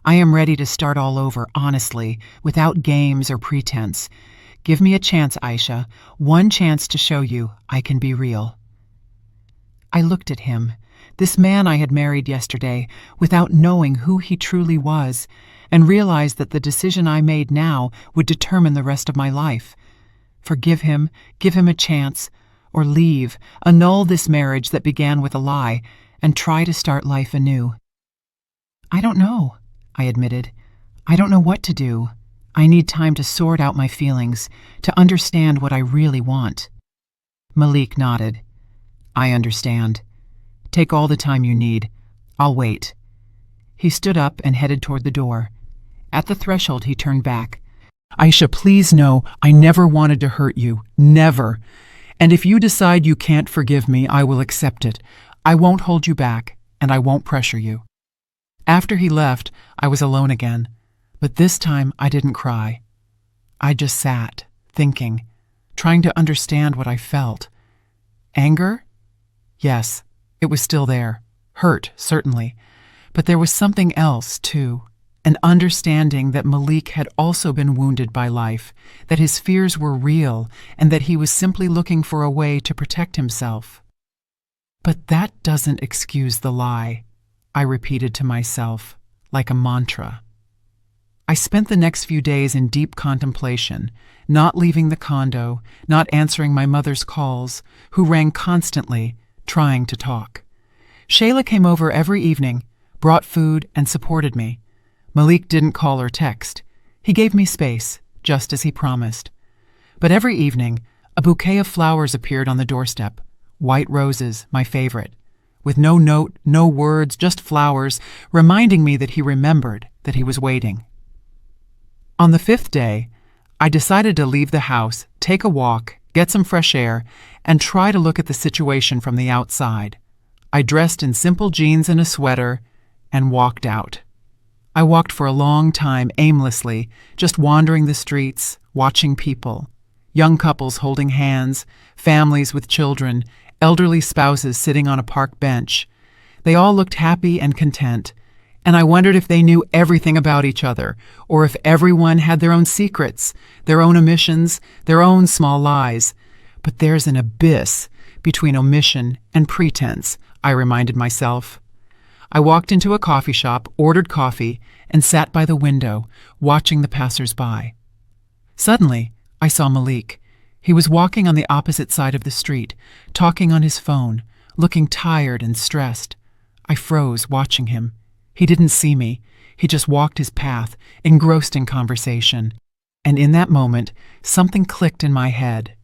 I am ready to start all over, honestly, without games or pretense. Give me a chance, Aisha, one chance to show you I can be real. I looked at him, this man I had married yesterday, without knowing who he truly was, and realized that the decision I made now would determine the rest of my life. Forgive him, give him a chance, or leave, annul this marriage that began with a lie, and try to start life anew. I don't know, I admitted. I don't know what to do. I need time to sort out my feelings, to understand what I really want. Malik nodded. I understand. Take all the time you need. I'll wait. He stood up and headed toward the door. At the threshold, he turned back. Aisha, please know I never wanted to hurt you. Never. And if you decide you can't forgive me, I will accept it. I won't hold you back, and I won't pressure you. After he left, I was alone again. But this time, I didn't cry. I just sat, thinking, trying to understand what I felt. Anger? Yes, it was still there. Hurt, certainly. But there was something else, too. An understanding that Malik had also been wounded by life, that his fears were real, and that he was simply looking for a way to protect himself. But that doesn't excuse the lie, I repeated to myself, like a mantra. I spent the next few days in deep contemplation, not leaving the condo, not answering my mother's calls, who rang constantly, trying to talk. Shayla came over every evening, brought food, and supported me. Malik didn't call or text. He gave me space, just as he promised. But every evening, a bouquet of flowers appeared on the doorstep. White roses, my favorite. With no note, no words, just flowers, reminding me that he remembered, that he was waiting. On the 5th day, I decided to leave the house, take a walk, get some fresh air, and try to look at the situation from the outside. I dressed in simple jeans and a sweater and walked out. I walked for a long time aimlessly, just wandering the streets, watching people. Young couples holding hands, families with children, elderly spouses sitting on a park bench. They all looked happy and content, and I wondered if they knew everything about each other, or if everyone had their own secrets, their own omissions, their own small lies. But there's an abyss between omission and pretense, I reminded myself. I walked into a coffee shop, ordered coffee, and sat by the window, watching the passers-by. Suddenly, I saw Malik. He was walking on the opposite side of the street, talking on his phone, looking tired and stressed. I froze, watching him. He didn't see me. He just walked his path, engrossed in conversation. And in that moment, something clicked in my head.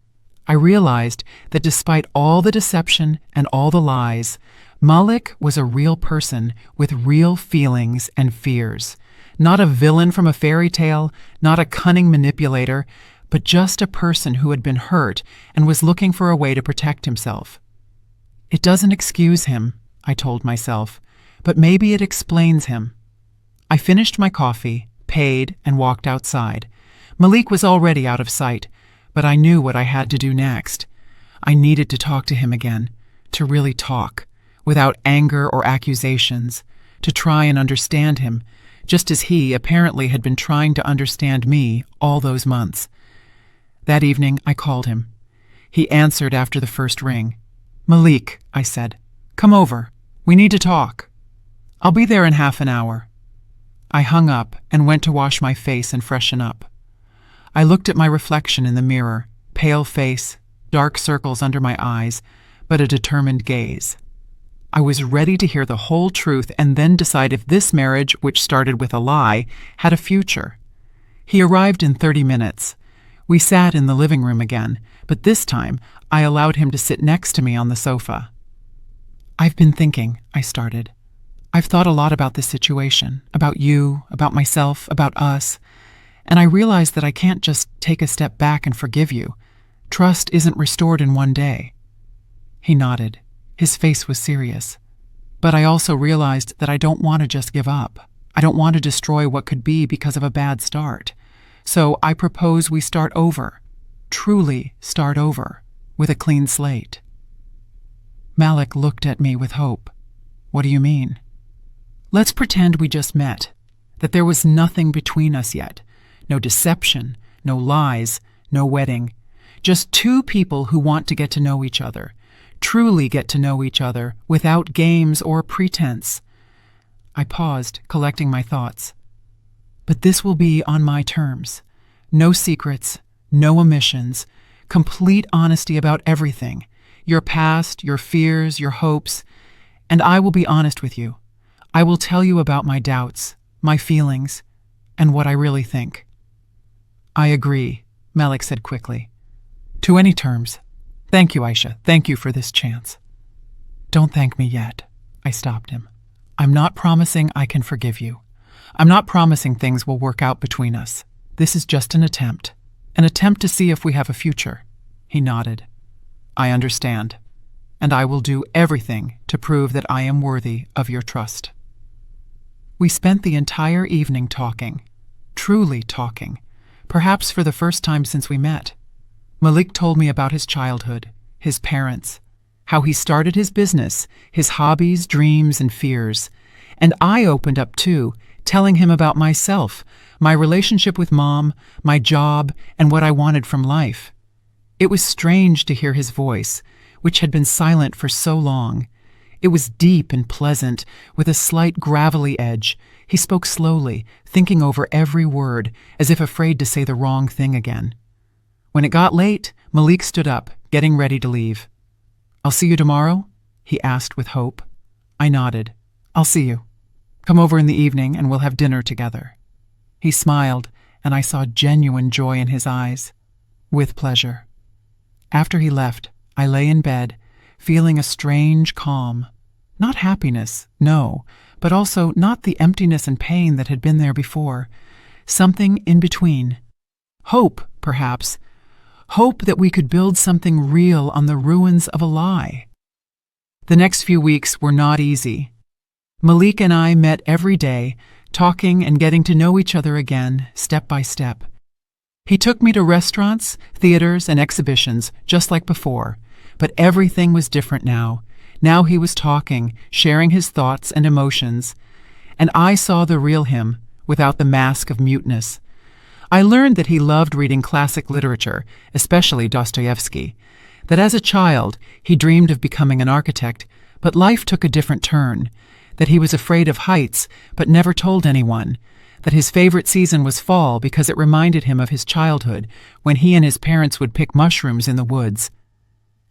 I realized that despite all the deception and all the lies, Malik was a real person with real feelings and fears. Not a villain from a fairy tale, not a cunning manipulator, but just a person who had been hurt and was looking for a way to protect himself. It doesn't excuse him, I told myself, but maybe it explains him. I finished my coffee, paid, and walked outside. Malik was already out of sight, but I knew what I had to do next. I needed to talk to him again, to really talk, without anger or accusations, to try and understand him, just as he apparently had been trying to understand me all those months. That evening, I called him. He answered after the first ring. "Malik," I said, "come over. We need to talk." "I'll be there in half an hour." I hung up and went to wash my face and freshen up. I looked at my reflection in the mirror, pale face, dark circles under my eyes, but a determined gaze. I was ready to hear the whole truth and then decide if this marriage, which started with a lie, had a future. He arrived in 30 minutes. We sat in the living room again, but this time I allowed him to sit next to me on the sofa. "I've been thinking," I started. "I've thought a lot about this situation, about you, about myself, about us, and I realize that I can't just take a step back and forgive you. Trust isn't restored in one day." He nodded. His face was serious. "But I also realized that I don't want to just give up. I don't want to destroy what could be because of a bad start. So I propose we start over, truly start over, with a clean slate." Malik looked at me with hope. "What do you mean?" "Let's pretend we just met, that there was nothing between us yet. No deception, no lies, no wedding. Just two people who want to get to know each other, truly get to know each other, without games or pretense." I paused, collecting my thoughts. "But this will be on my terms. No secrets, no omissions, complete honesty about everything, your past, your fears, your hopes, and I will be honest with you. I will tell you about my doubts, my feelings, and what I really think." "I agree," Malik said quickly. "To any terms. Thank you, Aisha. Thank you for this chance." "Don't thank me yet," I stopped him. "I'm not promising I can forgive you. I'm not promising things will work out between us. This is just an attempt to see if we have a future." He nodded. "I understand, and I will do everything to prove that I am worthy of your trust." We spent the entire evening talking, truly talking, perhaps for the first time since we met. Malik told me about his childhood, his parents, how he started his business, his hobbies, dreams, and fears. And I opened up too, telling him about myself, my relationship with Mom, my job, and what I wanted from life. It was strange to hear his voice, which had been silent for so long. It was deep and pleasant, with a slight gravelly edge. He spoke slowly, thinking over every word, as if afraid to say the wrong thing again. When it got late, Malik stood up, getting ready to leave. "I'll see you tomorrow?" he asked with hope. I nodded. "I'll see you." Come over in the evening and we'll have dinner together." He smiled, and I saw genuine joy in his eyes. "With pleasure." After he left, I lay in bed, feeling a strange calm. Not happiness, no, but also not the emptiness and pain that had been there before. Something in between. Hope, perhaps. Hope that we could build something real on the ruins of a lie. The next few weeks were not easy. Malik and I met every day, talking and getting to know each other again, step by step. He took me to restaurants, theaters, and exhibitions, just like before, but everything was different now. Now he was talking, sharing his thoughts and emotions, and I saw the real him, without the mask of muteness. I learned that he loved reading classic literature, especially Dostoevsky, that as a child he dreamed of becoming an architect, but life took a different turn, that he was afraid of heights but never told anyone, that his favorite season was fall because it reminded him of his childhood when he and his parents would pick mushrooms in the woods.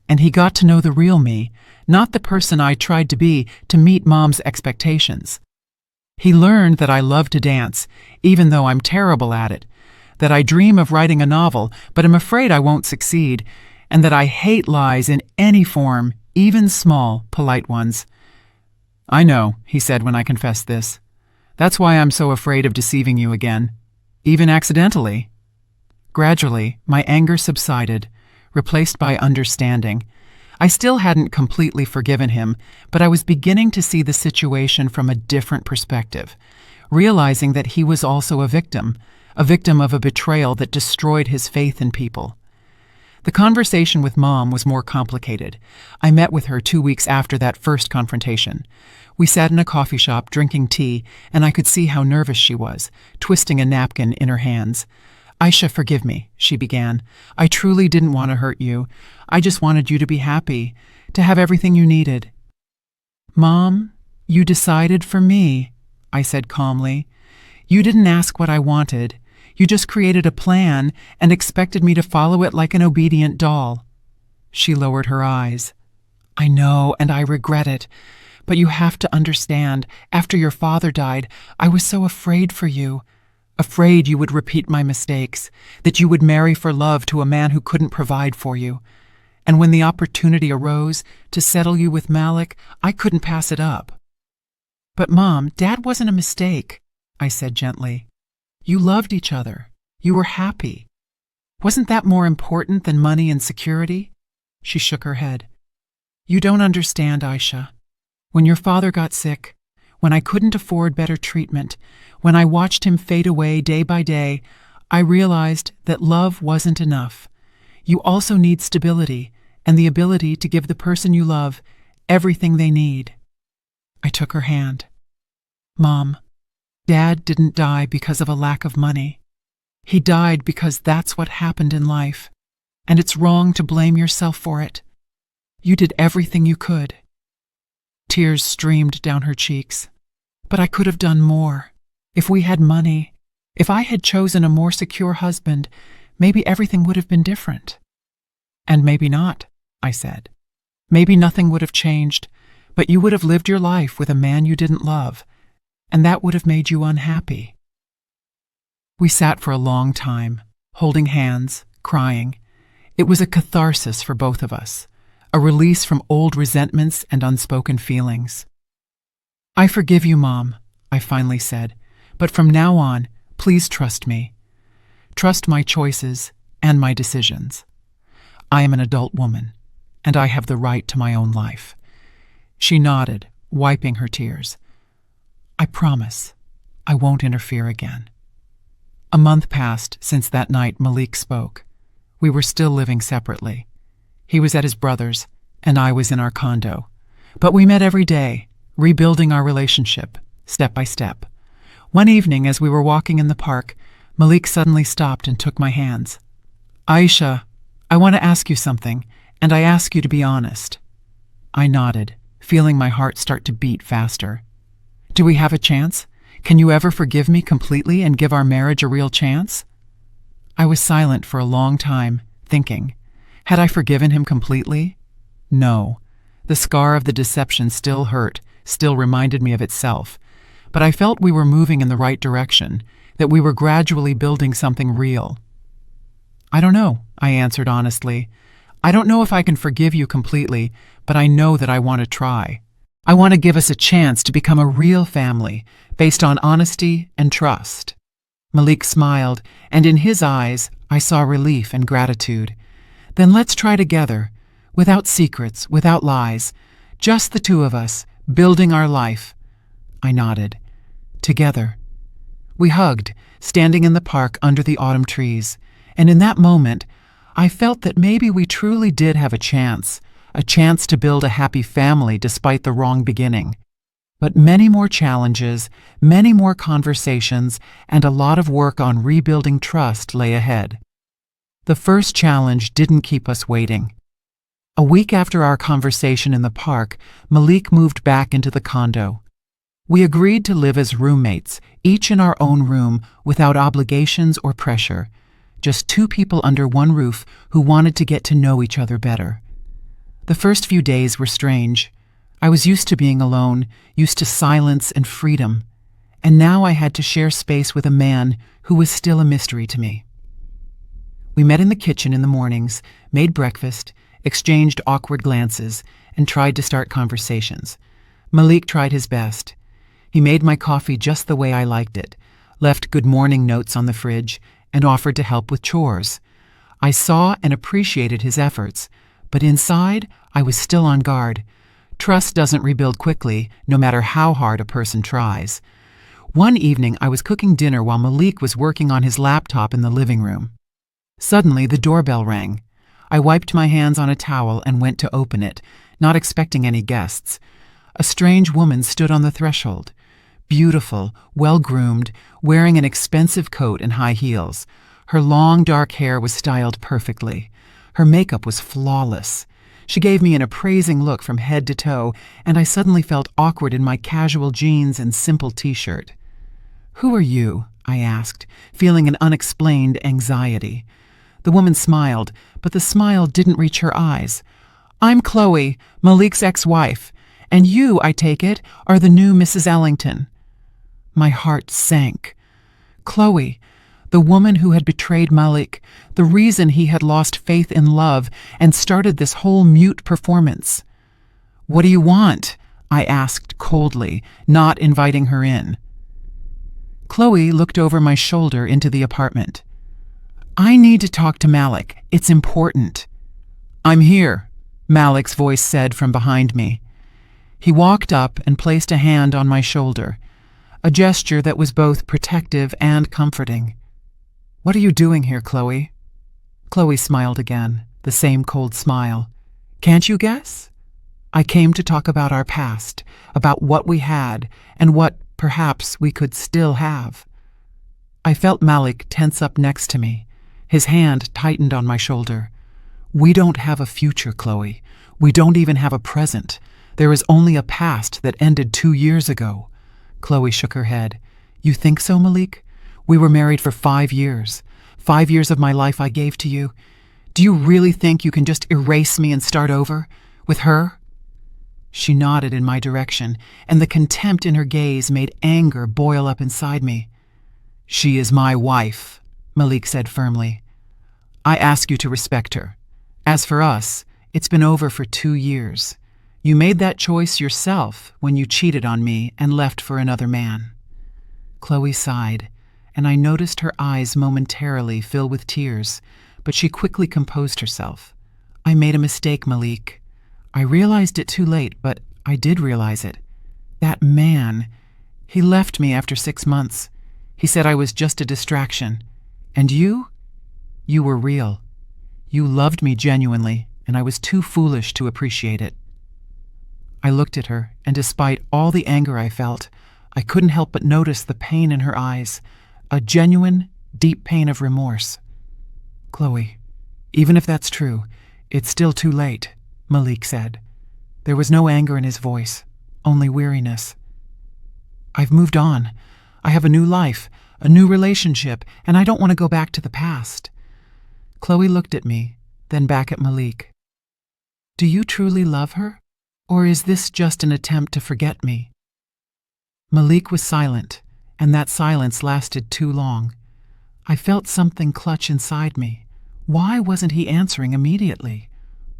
And he got to know the real me, not the person I tried to be to meet Mom's expectations. He learned that I love to dance, even though I'm terrible at it, that I dream of writing a novel, but am afraid I won't succeed, and that I hate lies in any form, even small, polite ones. "I know," he said when I confessed this. "That's why I'm so afraid of deceiving you again, even accidentally." Gradually, my anger subsided, replaced by understanding. I still hadn't completely forgiven him, but I was beginning to see the situation from a different perspective, realizing that he was also a victim of a betrayal that destroyed his faith in people. The conversation with Mom was more complicated. I met with her 2 weeks after that first confrontation. We sat in a coffee shop drinking tea, and I could see how nervous she was, twisting a napkin in her hands. "Aisha, forgive me," she began. "I truly didn't want to hurt you. I just wanted you to be happy, to have everything you needed." "Mom, you decided for me," I said calmly. "You didn't ask what I wanted. You just created a plan and expected me to follow it like an obedient doll." She lowered her eyes. "I know, and I regret it. But you have to understand, after your father died, I was so afraid for you. Afraid you would repeat my mistakes, that you would marry for love to a man who couldn't provide for you. And when the opportunity arose to settle you with Malik, I couldn't pass it up." "But Mom, Dad wasn't a mistake," I said gently. "You loved each other. You were happy. Wasn't that more important than money and security?" She shook her head. "You don't understand, Aisha. When your father got sick, when I couldn't afford better treatment, when I watched him fade away day by day, I realized that love wasn't enough. You also need stability and the ability to give the person you love everything they need." I took her hand. "Mom, Dad didn't die because of a lack of money. He died because that's what happened in life, and it's wrong to blame yourself for it. You did everything you could." Tears streamed down her cheeks. "But I could have done more. If we had money, if I had chosen a more secure husband, maybe everything would have been different." "And maybe not," I said. "Maybe nothing would have changed, but you would have lived your life with a man you didn't love, and that would have made you unhappy." We sat for a long time, holding hands, crying. It was a catharsis for both of us, a release from old resentments and unspoken feelings. "I forgive you, Mom," I finally said, "but from now on, please trust me. Trust my choices and my decisions. I am an adult woman, and I have the right to my own life." She nodded, wiping her tears. "I promise I won't interfere again." A month passed since that night Malik spoke. We were still living separately. He was at his brother's, and I was in our condo. But we met every day, rebuilding our relationship, step by step. One evening, as we were walking in the park, Malik suddenly stopped and took my hands. "Aisha, I want to ask you something, and I ask you to be honest." I nodded, feeling my heart start to beat faster. "Do we have a chance? Can you ever forgive me completely and give our marriage a real chance?" I was silent for a long time, thinking. Had I forgiven him completely? No. The scar of the deception still hurt, still reminded me of itself. but I felt we were moving in the right direction, that we were gradually building something real. "I don't know," I answered honestly. "I don't know if I can forgive you completely, but I know that I want to try. I want to give us a chance to become a real family, based on honesty and trust." Malik smiled, and in his eyes I saw relief and gratitude. "Then let's try together, without secrets, without lies, just the two of us, building our life." I nodded. "Together." We hugged, standing in the park under the autumn trees, and in that moment, I felt that maybe we truly did have a chance to build a happy family despite the wrong beginning. But many more challenges, many more conversations, and a lot of work on rebuilding trust lay ahead. The first challenge didn't keep us waiting. A week after our conversation in the park, Malik moved back into the condo. We agreed to live as roommates, each in our own room, without obligations or pressure. Just two people under one roof who wanted to get to know each other better. The first few days were strange. I was used to being alone, used to silence and freedom, and now I had to share space with a man who was still a mystery to me. We met in the kitchen in the mornings, made breakfast, exchanged awkward glances, and tried to start conversations. Malik tried his best. He made my coffee just the way I liked it, left good morning notes on the fridge, and offered to help with chores. I saw and appreciated his efforts, but inside, I was still on guard. Trust doesn't rebuild quickly, no matter how hard a person tries. One evening, I was cooking dinner while Malik was working on his laptop in the living room. Suddenly, the doorbell rang. I wiped my hands on a towel and went to open it, not expecting any guests. A strange woman stood on the threshold. Beautiful, well-groomed, wearing an expensive coat and high heels. Her long, dark hair was styled perfectly. Her makeup was flawless. She gave me an appraising look from head to toe, and I suddenly felt awkward in my casual jeans and simple t-shirt. "Who are you?" I asked, feeling an unexplained anxiety. The woman smiled, but the smile didn't reach her eyes. "I'm Chloe, Malik's ex-wife, and you, I take it, are the new Mrs. Ellington." My heart sank. Chloe, the woman who had betrayed Malik, the reason he had lost faith in love and started this whole mute performance. "What do you want?" I asked coldly, not inviting her in. Chloe looked over my shoulder into the apartment. "I need to talk to Malik. It's important." "I'm here," Malik's voice said from behind me. He walked up and placed a hand on my shoulder, a gesture that was both protective and comforting. "What are you doing here, Chloe?" Chloe smiled again, the same cold smile. "Can't you guess?" "I came to talk about our past, about what we had, and what, perhaps, we could still have." I felt Malik tense up next to me. His hand tightened on my shoulder. "We don't have a future, Chloe. We don't even have a present. There is only a past that ended 2 years ago." Chloe shook her head. "You think so, Malik? We were married for 5 years. 5 years of my life I gave to you. Do you really think you can just erase me and start over? With her?" She nodded in my direction, and the contempt in her gaze made anger boil up inside me. "She is my wife," Malik said firmly. "I ask you to respect her. As for us, it's been over for 2 years. You made that choice yourself when you cheated on me and left for another man." Chloe sighed, and I noticed her eyes momentarily fill with tears, but she quickly composed herself. "I made a mistake, Malik. I realized it too late, but I did realize it. That man, he left me after 6 months. He said I was just a distraction. And you? You were real. You loved me genuinely, and I was too foolish to appreciate it." I looked at her, and despite all the anger I felt, I couldn't help but notice the pain in her eyes, a genuine, deep pain of remorse. "Chloe, even if that's true, it's still too late," Malik said. There was no anger in his voice, only weariness. "I've moved on. I have a new life, a new relationship, and I don't want to go back to the past." Chloe looked at me, then back at Malik. "Do you truly love her? Or is this just an attempt to forget me?" Malik was silent, and that silence lasted too long. I felt something clutch inside me. Why wasn't he answering immediately?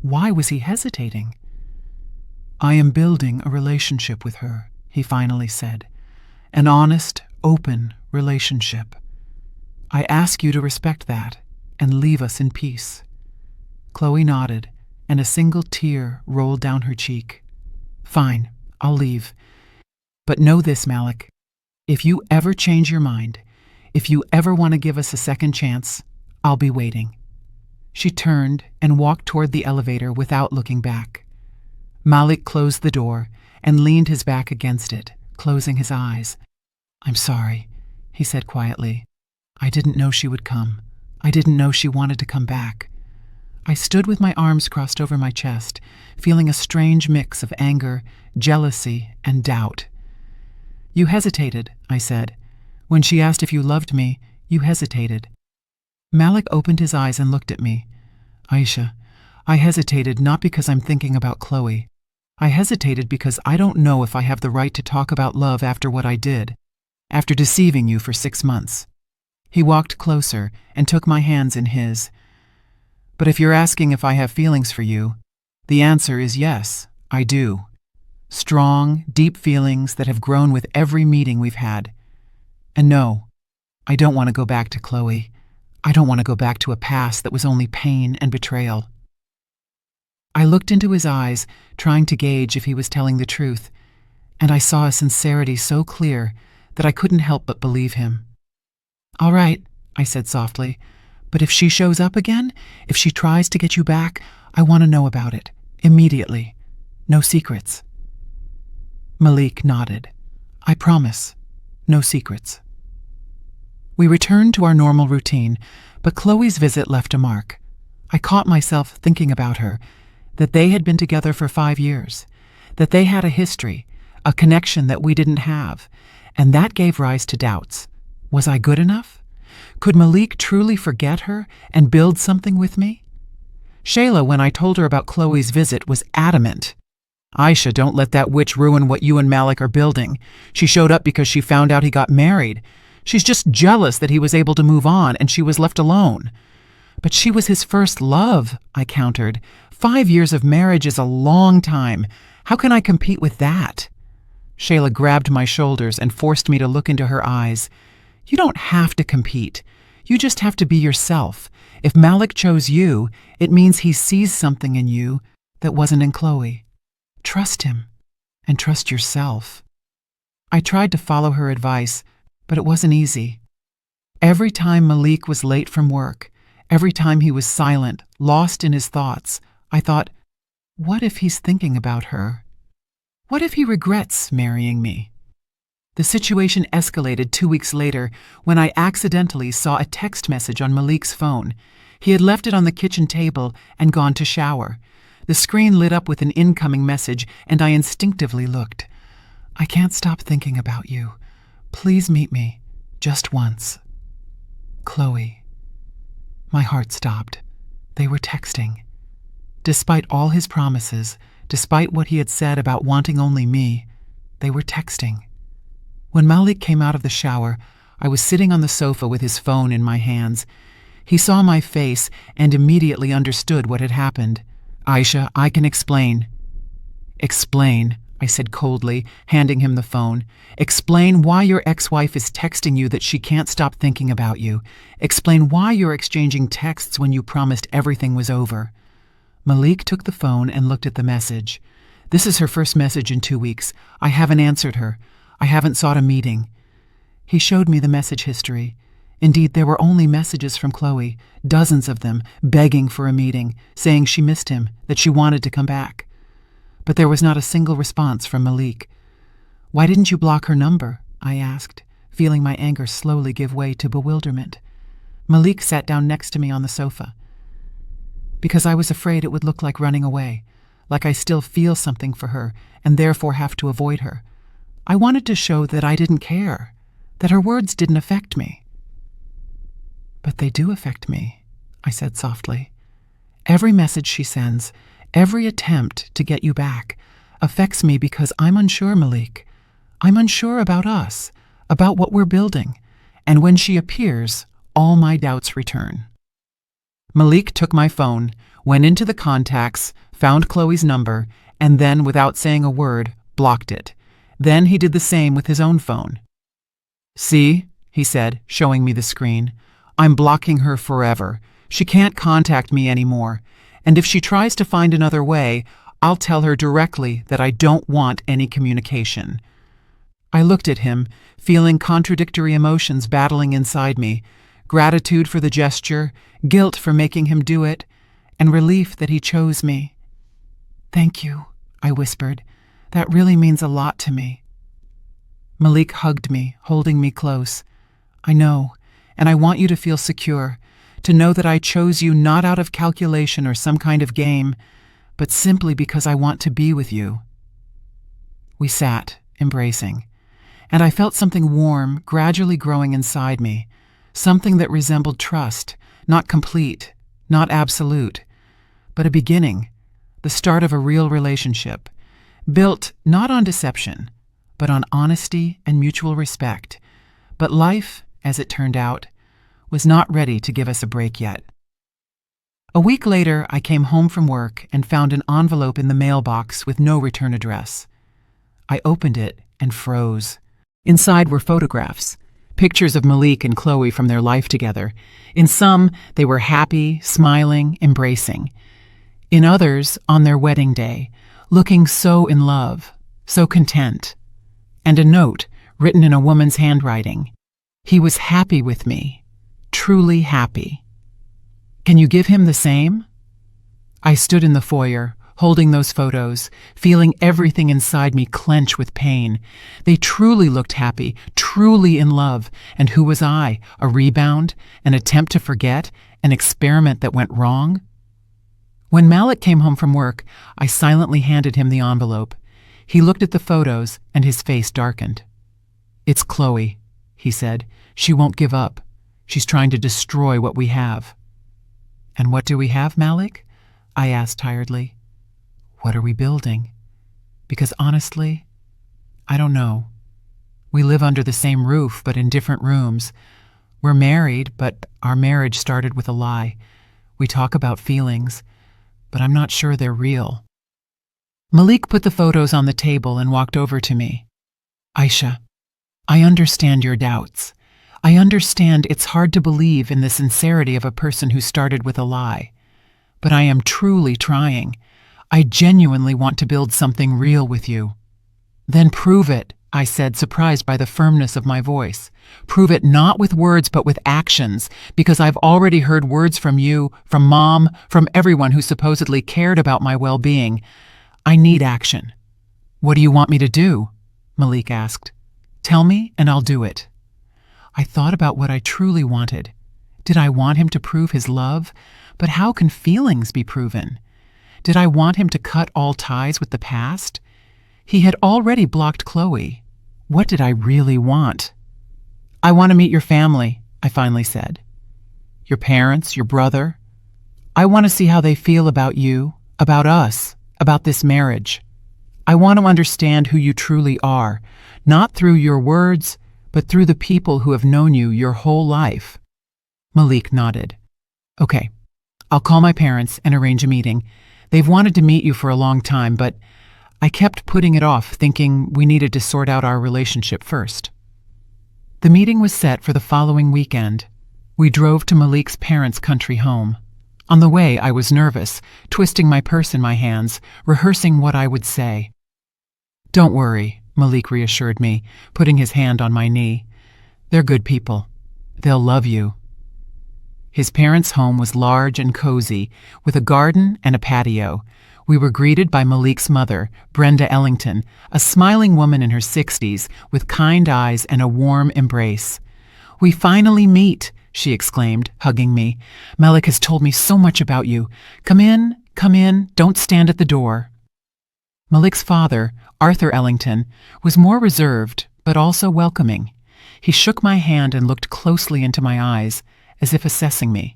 Why was he hesitating? "I am building a relationship with her," he finally said. "An honest, open relationship. I ask you to respect that and leave us in peace." Chloe nodded, and a single tear rolled down her cheek. "Fine, I'll leave. But know this, Malik. If you ever change your mind, if you ever want to give us a second chance, I'll be waiting." She turned and walked toward the elevator without looking back. Malik closed the door and leaned his back against it, closing his eyes. "I'm sorry," he said quietly. "I didn't know she would come. I didn't know she wanted to come back." I stood with my arms crossed over my chest, feeling a strange mix of anger, jealousy, and doubt. "You hesitated," I said. "When she asked if you loved me, you hesitated." Malik opened his eyes and looked at me. "Aisha, I hesitated not because I'm thinking about Chloe. I hesitated because I don't know if I have the right to talk about love after what I did, after deceiving you for 6 months." He walked closer and took my hands in his. "But if you're asking if I have feelings for you, the answer is yes, I do. Strong, deep feelings that have grown with every meeting we've had. And no, I don't want to go back to Chloe. I don't want to go back to a past that was only pain and betrayal." I looked into his eyes, trying to gauge if he was telling the truth, and I saw a sincerity so clear that I couldn't help but believe him. "All right," I said softly, "but if she shows up again, if she tries to get you back, I want to know about it, immediately. No secrets." Malik nodded. "I promise. No secrets." We returned to our normal routine, but Chloe's visit left a mark. I caught myself thinking about her, that they had been together for 5 years, that they had a history, a connection that we didn't have, and that gave rise to doubts. Was I good enough? Could Malik truly forget her and build something with me? Shayla, when I told her about Chloe's visit, was adamant. "Aisha, don't let that witch ruin what you and Malik are building. She showed up because she found out he got married. She's just jealous that he was able to move on and she was left alone." "But she was his first love," I countered. 5 years of marriage is a long time. How can I compete with that? Shayla grabbed my shoulders and forced me to look into her eyes. "You don't have to compete. You just have to be yourself. If Malik chose you, it means he sees something in you that wasn't in Chloe. Trust him and trust yourself." I tried to follow her advice, but it wasn't easy. Every time Malik was late from work, every time he was silent, lost in his thoughts, I thought, what if he's thinking about her? What if he regrets marrying me? The situation escalated 2 weeks later when I accidentally saw a text message on Malik's phone. He had left it on the kitchen table and gone to shower. The screen lit up with an incoming message, and I instinctively looked. "I can't stop thinking about you. Please meet me, just once. Chloe." My heart stopped. They were texting. Despite all his promises, despite what he had said about wanting only me, they were texting. When Malik came out of the shower, I was sitting on the sofa with his phone in my hands. He saw my face and immediately understood what had happened. "Aisha, I can explain." "Explain," I said coldly, handing him the phone. "Explain why your ex-wife is texting you that she can't stop thinking about you. Explain why you're exchanging texts when you promised everything was over." Malik took the phone and looked at the message. "This is her first message in 2 weeks. I haven't answered her. I haven't sought a meeting." He showed me the message history. Indeed, there were only messages from Chloe, dozens of them, begging for a meeting, saying she missed him, that she wanted to come back. But there was not a single response from Malik. "Why didn't you block her number?" I asked, feeling my anger slowly give way to bewilderment. Malik sat down next to me on the sofa. "Because I was afraid it would look like running away, like I still feel something for her and therefore have to avoid her. I wanted to show that I didn't care, that her words didn't affect me." "But they do affect me," I said softly. "Every message she sends, every attempt to get you back, affects me because I'm unsure, Malik. I'm unsure about us, about what we're building. And when she appears, all my doubts return. Malik took my phone, went into the contacts, found Chloe's number, and then, without saying a word, blocked it. Then he did the same with his own phone. "See," he said, showing me the screen. "I'm blocking her forever. She can't contact me anymore. And if she tries to find another way, I'll tell her directly that I don't want any communication." I looked at him, feeling contradictory emotions battling inside me: gratitude for the gesture, guilt for making him do it, and relief that he chose me. "Thank you," I whispered. "That really means a lot to me." Malik hugged me, holding me close. "I know, and I want you to feel secure, to know that I chose you not out of calculation or some kind of game, but simply because I want to be with you." We sat, embracing, and I felt something warm gradually growing inside me, something that resembled trust, not complete, not absolute, but a beginning, the start of a real relationship, built not on deception, but on honesty and mutual respect. But life, as it turned out, was not ready to give us a break yet. A week later, I came home from work and found an envelope in the mailbox with no return address. I opened it and froze. Inside were photographs, pictures of Malik and Chloe from their life together. In some, they were happy, smiling, embracing. In others, on their wedding day, looking so in love, so content. And a note written in a woman's handwriting. He was happy with me, truly happy. Can you give him the same? I stood in the foyer, holding those photos, feeling everything inside me clench with pain. They truly looked happy, truly in love. And who was I? A rebound? An attempt to forget? An experiment that went wrong? When Malik came home from work, I silently handed him the envelope. He looked at the photos, and his face darkened. "It's Chloe," he said. "She won't give up. She's trying to destroy what we have." "And what do we have, Malik?" I asked tiredly. "What are we building?" Because honestly, I don't know. We live under the same roof, but in different rooms. We're married, but our marriage started with a lie. We talk about feelings, but I'm not sure they're real. Malik put the photos on the table and walked over to me. "Aisha, I understand your doubts. I understand it's hard to believe in the sincerity of a person who started with a lie. But I am truly trying. I genuinely want to build something real with you." "Then prove it," I said, surprised by the firmness of my voice. "Prove it not with words but with actions, because I've already heard words from you, from Mom, from everyone who supposedly cared about my well-being. I need action." "What do you want me to do?" Malik asked. "Tell me and I'll do it." I thought about what I truly wanted. Did I want him to prove his love? But how can feelings be proven? Did I want him to cut all ties with the past? He had already blocked Chloe. What did I really want? "I want to meet your family," I finally said. "Your parents, your brother. I want to see how they feel about you, about us, about this marriage. I want to understand who you truly are, not through your words, but through the people who have known you your whole life." Malik nodded. "Okay, I'll call my parents and arrange a meeting. They've wanted to meet you for a long time, but I kept putting it off, thinking we needed to sort out our relationship first." The meeting was set for the following weekend. We drove to Malik's parents' country home. On the way, I was nervous, twisting my purse in my hands, rehearsing what I would say. "Don't worry," Malik reassured me, putting his hand on my knee. "They're good people. They'll love you." His parents' home was large and cozy, with a garden and a patio. We were greeted by Malik's mother, Brenda Ellington, a smiling woman in her 60s, with kind eyes and a warm embrace. "We finally meet," she exclaimed, hugging me. "Malik has told me so much about you. Come in, don't stand at the door." Malik's father, Arthur Ellington, was more reserved, but also welcoming. He shook my hand and looked closely into my eyes, as if assessing me.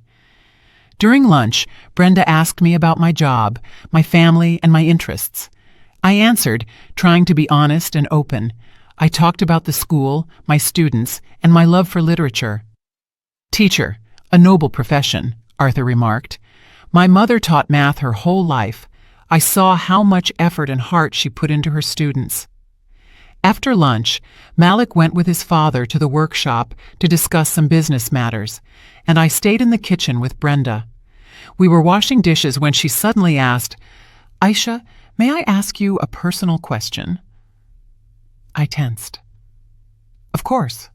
During lunch, Brenda asked me about my job, my family, and my interests. I answered, trying to be honest and open. I talked about the school, my students, and my love for literature. Teacher, a noble profession, Arthur remarked. My mother taught math her whole life. I saw how much effort and heart she put into her students. After lunch, Malik went with his father to the workshop to discuss some business matters, and I stayed in the kitchen with Brenda. We were washing dishes when she suddenly asked, Aisha, may I ask you a personal question? I tensed. Of course.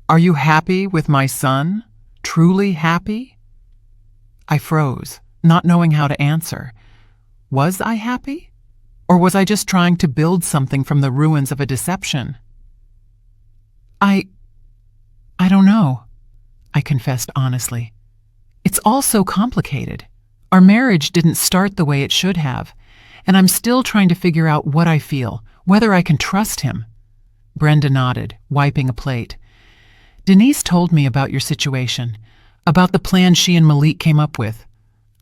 Are you happy with my son? Truly happy? I froze, not knowing how to answer. Was I happy? Or was I just trying to build something from the ruins of a deception? I don't know, I confessed honestly. It's all so complicated. Our marriage didn't start the way it should have, and I'm still trying to figure out what I feel, whether I can trust him. Brenda nodded, wiping a plate. Denise told me about your situation, about the plan she and Malik came up with.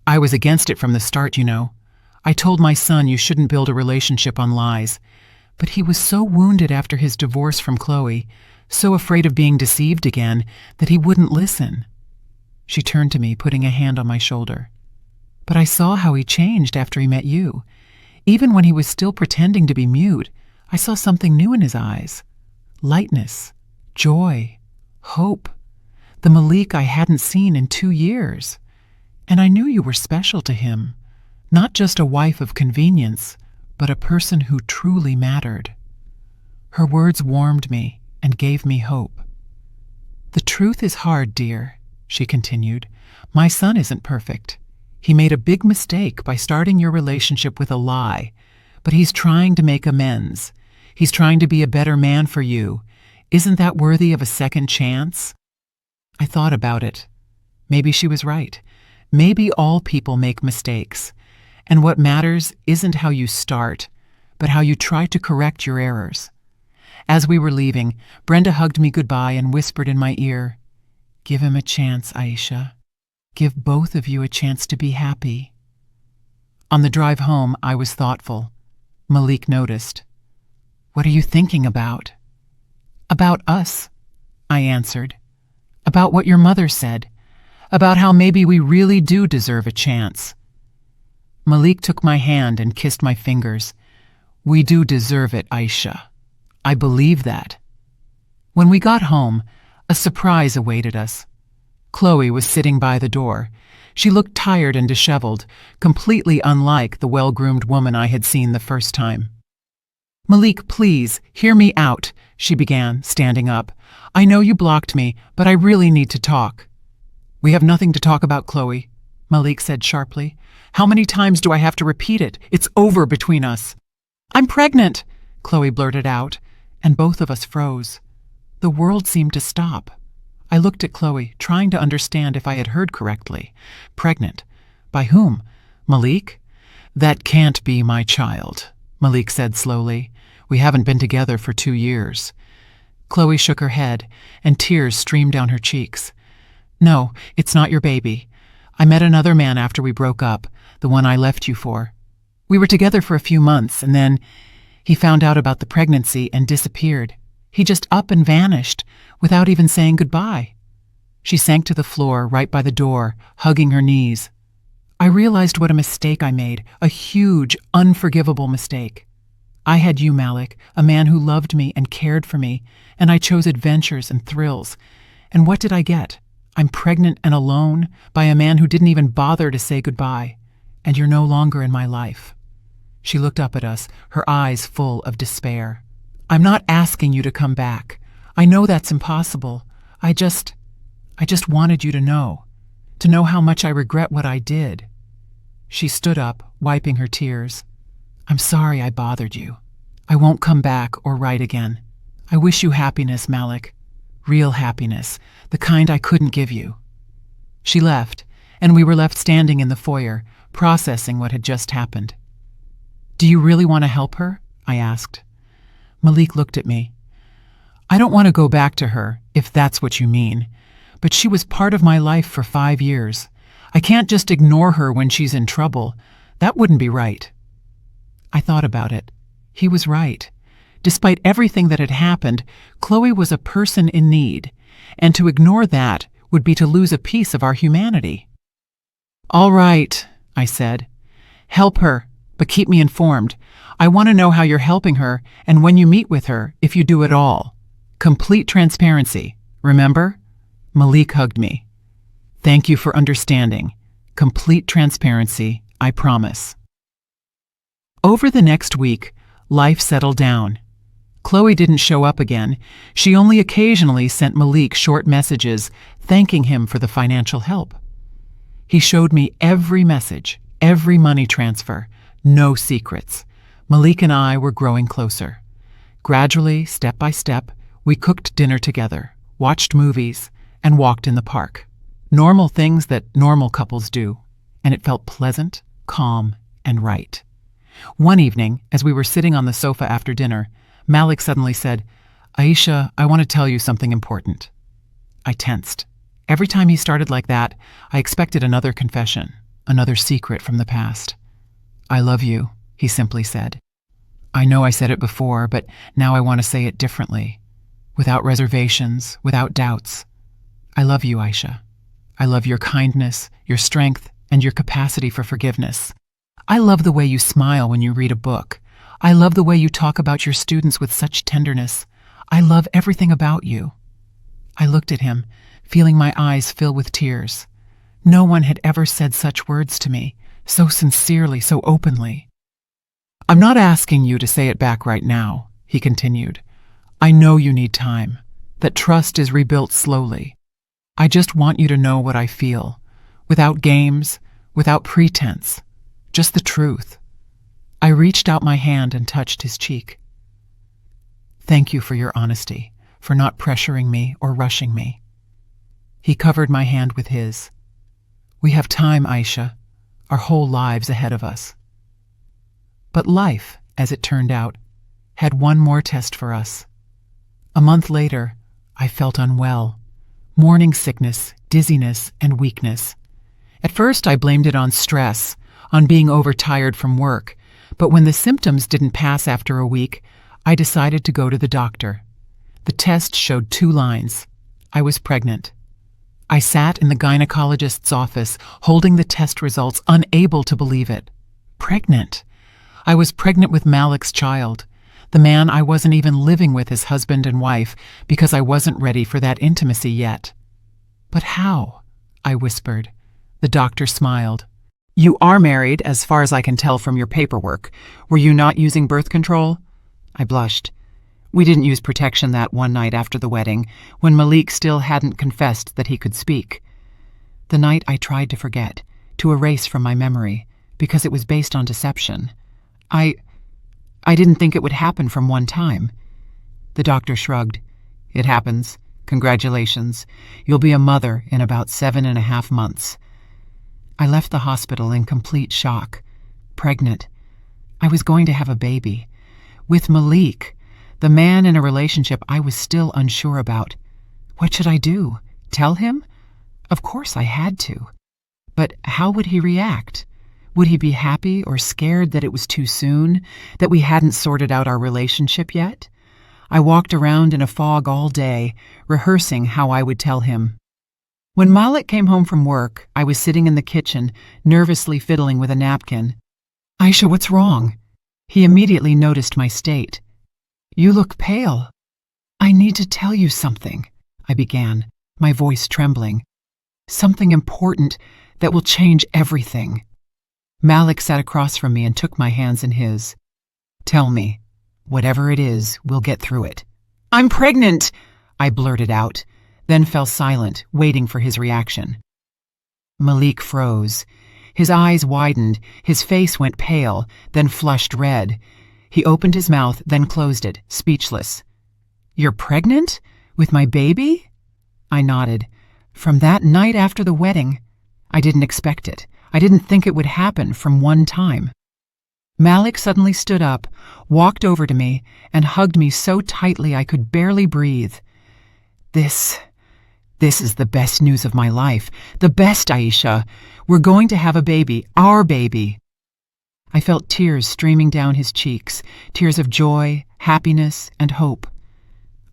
I was against it from the start, you know. I told my son you shouldn't build a relationship on lies, but he was so wounded after his divorce from Chloe, so afraid of being deceived again, that he wouldn't listen. She turned to me, putting a hand on my shoulder. But I saw how he changed after he met you. Even when he was still pretending to be mute, I saw something new in his eyes. Lightness, joy, hope. The Malik I hadn't seen in 2 years. And I knew you were special to him. Not just a wife of convenience, but a person who truly mattered. Her words warmed me and gave me hope. The truth is hard, dear, she continued. My son isn't perfect. He made a big mistake by starting your relationship with a lie, but he's trying to make amends. He's trying to be a better man for you. Isn't that worthy of a second chance? I thought about it. Maybe she was right. Maybe all people make mistakes. And what matters isn't how you start, but how you try to correct your errors. As we were leaving, Brenda hugged me goodbye and whispered in my ear, Give him a chance, Aisha. Give both of you a chance to be happy. On the drive home, I was thoughtful. Malik noticed. What are you thinking about? About us, I answered. About what your mother said. About how maybe we really do deserve a chance. Malik took my hand and kissed my fingers. We do deserve it, Aisha. I believe that. When we got home, a surprise awaited us. Chloe was sitting by the door. She looked tired and disheveled, completely unlike the well-groomed woman I had seen the first time. Malik, please, hear me out, she began, standing up. I know you blocked me, but I really need to talk. We have nothing to talk about, Chloe, Malik said sharply. How many times do I have to repeat it? It's over between us. I'm pregnant, Chloe blurted out, and both of us froze. The world seemed to stop. I looked at Chloe, trying to understand if I had heard correctly. Pregnant. By whom? Malik? That can't be my child, Malik said slowly. We haven't been together for 2 years. Chloe shook her head, and tears streamed down her cheeks. No, it's not your baby. I met another man after we broke up, the one I left you for. We were together for a few months, and then he found out about the pregnancy and disappeared. He just up and vanished, without even saying goodbye. She sank to the floor right by the door, hugging her knees. I realized what a mistake I made, a huge, unforgivable mistake. I had you, Malik, a man who loved me and cared for me, and I chose adventures and thrills. And what did I get? I'm pregnant and alone by a man who didn't even bother to say goodbye, and you're no longer in my life. She looked up at us, her eyes full of despair. I'm not asking you to come back. I know that's impossible. I just wanted you to know how much I regret what I did. She stood up, wiping her tears. I'm sorry I bothered you. I won't come back or write again. I wish you happiness, Malik. Real happiness, the kind I couldn't give you. She left, and we were left standing in the foyer, processing what had just happened. Do you really want to help her? I asked. Malik looked at me. I don't want to go back to her, if that's what you mean, but she was part of my life for 5 years. I can't just ignore her when she's in trouble. That wouldn't be right. I thought about it. He was right. Despite everything that had happened, Chloe was a person in need, and to ignore that would be to lose a piece of our humanity. "All right," I said. "Help her, but keep me informed. I want to know how you're helping her and when you meet with her, if you do at all. Complete transparency, remember?" Malik hugged me. "Thank you for understanding. Complete transparency, I promise." Over the next week, life settled down. Chloe didn't show up again. She only occasionally sent Malik short messages thanking him for the financial help. He showed me every message, every money transfer, no secrets. Malik and I were growing closer. Gradually, step by step, we cooked dinner together, watched movies, and walked in the park. Normal things that normal couples do, and it felt pleasant, calm, and right. One evening, as we were sitting on the sofa after dinner, Malik suddenly said, "Aisha, I want to tell you something important." I tensed. Every time he started like that, I expected another confession, another secret from the past. "I love you," he simply said. I know I said it before, but now I want to say it differently, without reservations, without doubts. I love you, Aisha. I love your kindness, your strength, and your capacity for forgiveness. I love the way you smile when you read a book. I love the way you talk about your students with such tenderness. I love everything about you. I looked at him, feeling my eyes fill with tears. No one had ever said such words to me, so sincerely, so openly. "I'm not asking you to say it back right now," he continued. "I know you need time, that trust is rebuilt slowly. I just want you to know what I feel, without games, without pretense, just the truth." I reached out my hand and touched his cheek. "Thank you for your honesty, for not pressuring me or rushing me." He covered my hand with his. "We have time, Aisha, our whole lives ahead of us." But life, as it turned out, had one more test for us. A month later, I felt unwell. Morning sickness, dizziness, and weakness. At first, I blamed it on stress, on being overtired from work, but when the symptoms didn't pass after a week, I decided to go to the doctor. The test showed 2 lines. I was pregnant. I sat in the gynecologist's office, holding the test results, unable to believe it. Pregnant. I was pregnant with Malik's child, the man I wasn't even living with as husband and wife because I wasn't ready for that intimacy yet. "But how?" I whispered. The doctor smiled. "You are married, as far as I can tell from your paperwork. Were you not using birth control?" I blushed. We didn't use protection that one night after the wedding, when Malik still hadn't confessed that he could speak. The night I tried to forget, to erase from my memory, because it was based on deception. I didn't think it would happen from one time. The doctor shrugged. "It happens. Congratulations. You'll be a mother in about 7.5 months. I left the hospital in complete shock. Pregnant. I was going to have a baby. With Malik, the man in a relationship I was still unsure about. What should I do? Tell him? Of course I had to. But how would he react? Would he be happy or scared that it was too soon, that we hadn't sorted out our relationship yet? I walked around in a fog all day, rehearsing how I would tell him. When Malik came home from work, I was sitting in the kitchen, nervously fiddling with a napkin. "Aisha, what's wrong?" He immediately noticed my state. "You look pale." "I need to tell you something," I began, my voice trembling. "Something important that will change everything." Malik sat across from me and took my hands in his. "Tell me. Whatever it is, we'll get through it." "I'm pregnant," I blurted out, then fell silent, waiting for his reaction. Malik froze. His eyes widened, his face went pale, then flushed red. He opened his mouth, then closed it, speechless. "You're pregnant? With my baby?" I nodded. "From that night after the wedding. I didn't expect it. I didn't think it would happen from one time." Malik suddenly stood up, walked over to me, and hugged me so tightly I could barely breathe. This is the best news of my life. The best, Aisha. We're going to have a baby, our baby." I felt tears streaming down his cheeks, tears of joy, happiness, and hope.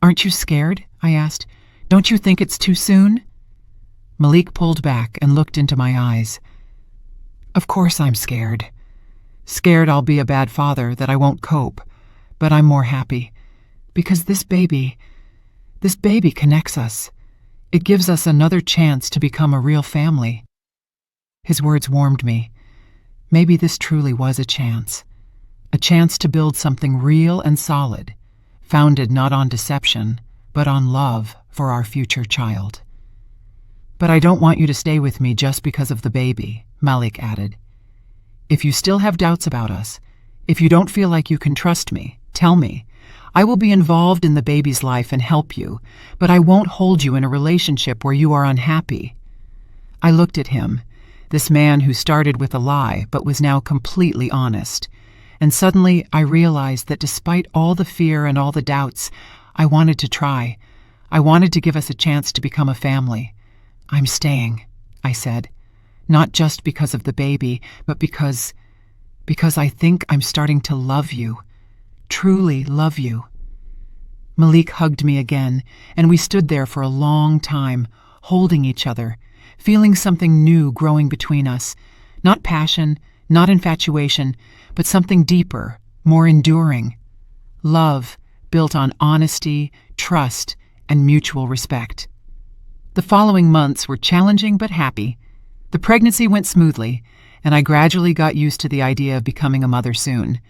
"Aren't you scared?" I asked. "Don't you think it's too soon?" Malik pulled back and looked into my eyes. "Of course I'm scared. Scared I'll be a bad father, that I won't cope. But I'm more happy. Because this baby connects us. It gives us another chance to become a real family." His words warmed me. Maybe this truly was a chance to build something real and solid, founded not on deception, but on love for our future child. "But I don't want you to stay with me just because of the baby," Malik added. "If you still have doubts about us, if you don't feel like you can trust me, tell me. I will be involved in the baby's life and help you, but I won't hold you in a relationship where you are unhappy." I looked at him, this man who started with a lie but was now completely honest, and suddenly I realized that despite all the fear and all the doubts, I wanted to try. I wanted to give us a chance to become a family. "I'm staying," I said, "not just because of the baby, but because I think I'm starting to love you. Truly love you." Malik hugged me again, and we stood there for a long time, holding each other, feeling something new growing between us. Not passion, not infatuation, but something deeper, more enduring. Love built on honesty, trust, and mutual respect. The following months were challenging but happy. The pregnancy went smoothly, and I gradually got used to the idea of becoming a mother soon.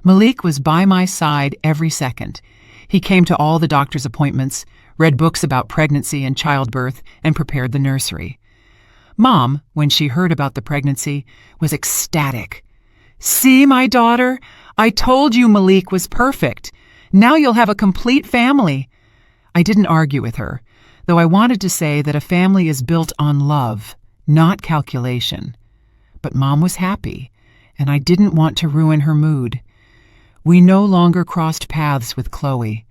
Malik was by my side every second. He came to all the doctor's appointments, read books about pregnancy and childbirth, and prepared the nursery. Mom, when she heard about the pregnancy, was ecstatic. "See, my daughter? I told you Malik was perfect. Now you'll have a complete family." I didn't argue with her, though I wanted to say that a family is built on love, not calculation. But Mom was happy, and I didn't want to ruin her mood. We no longer crossed paths with Chloe.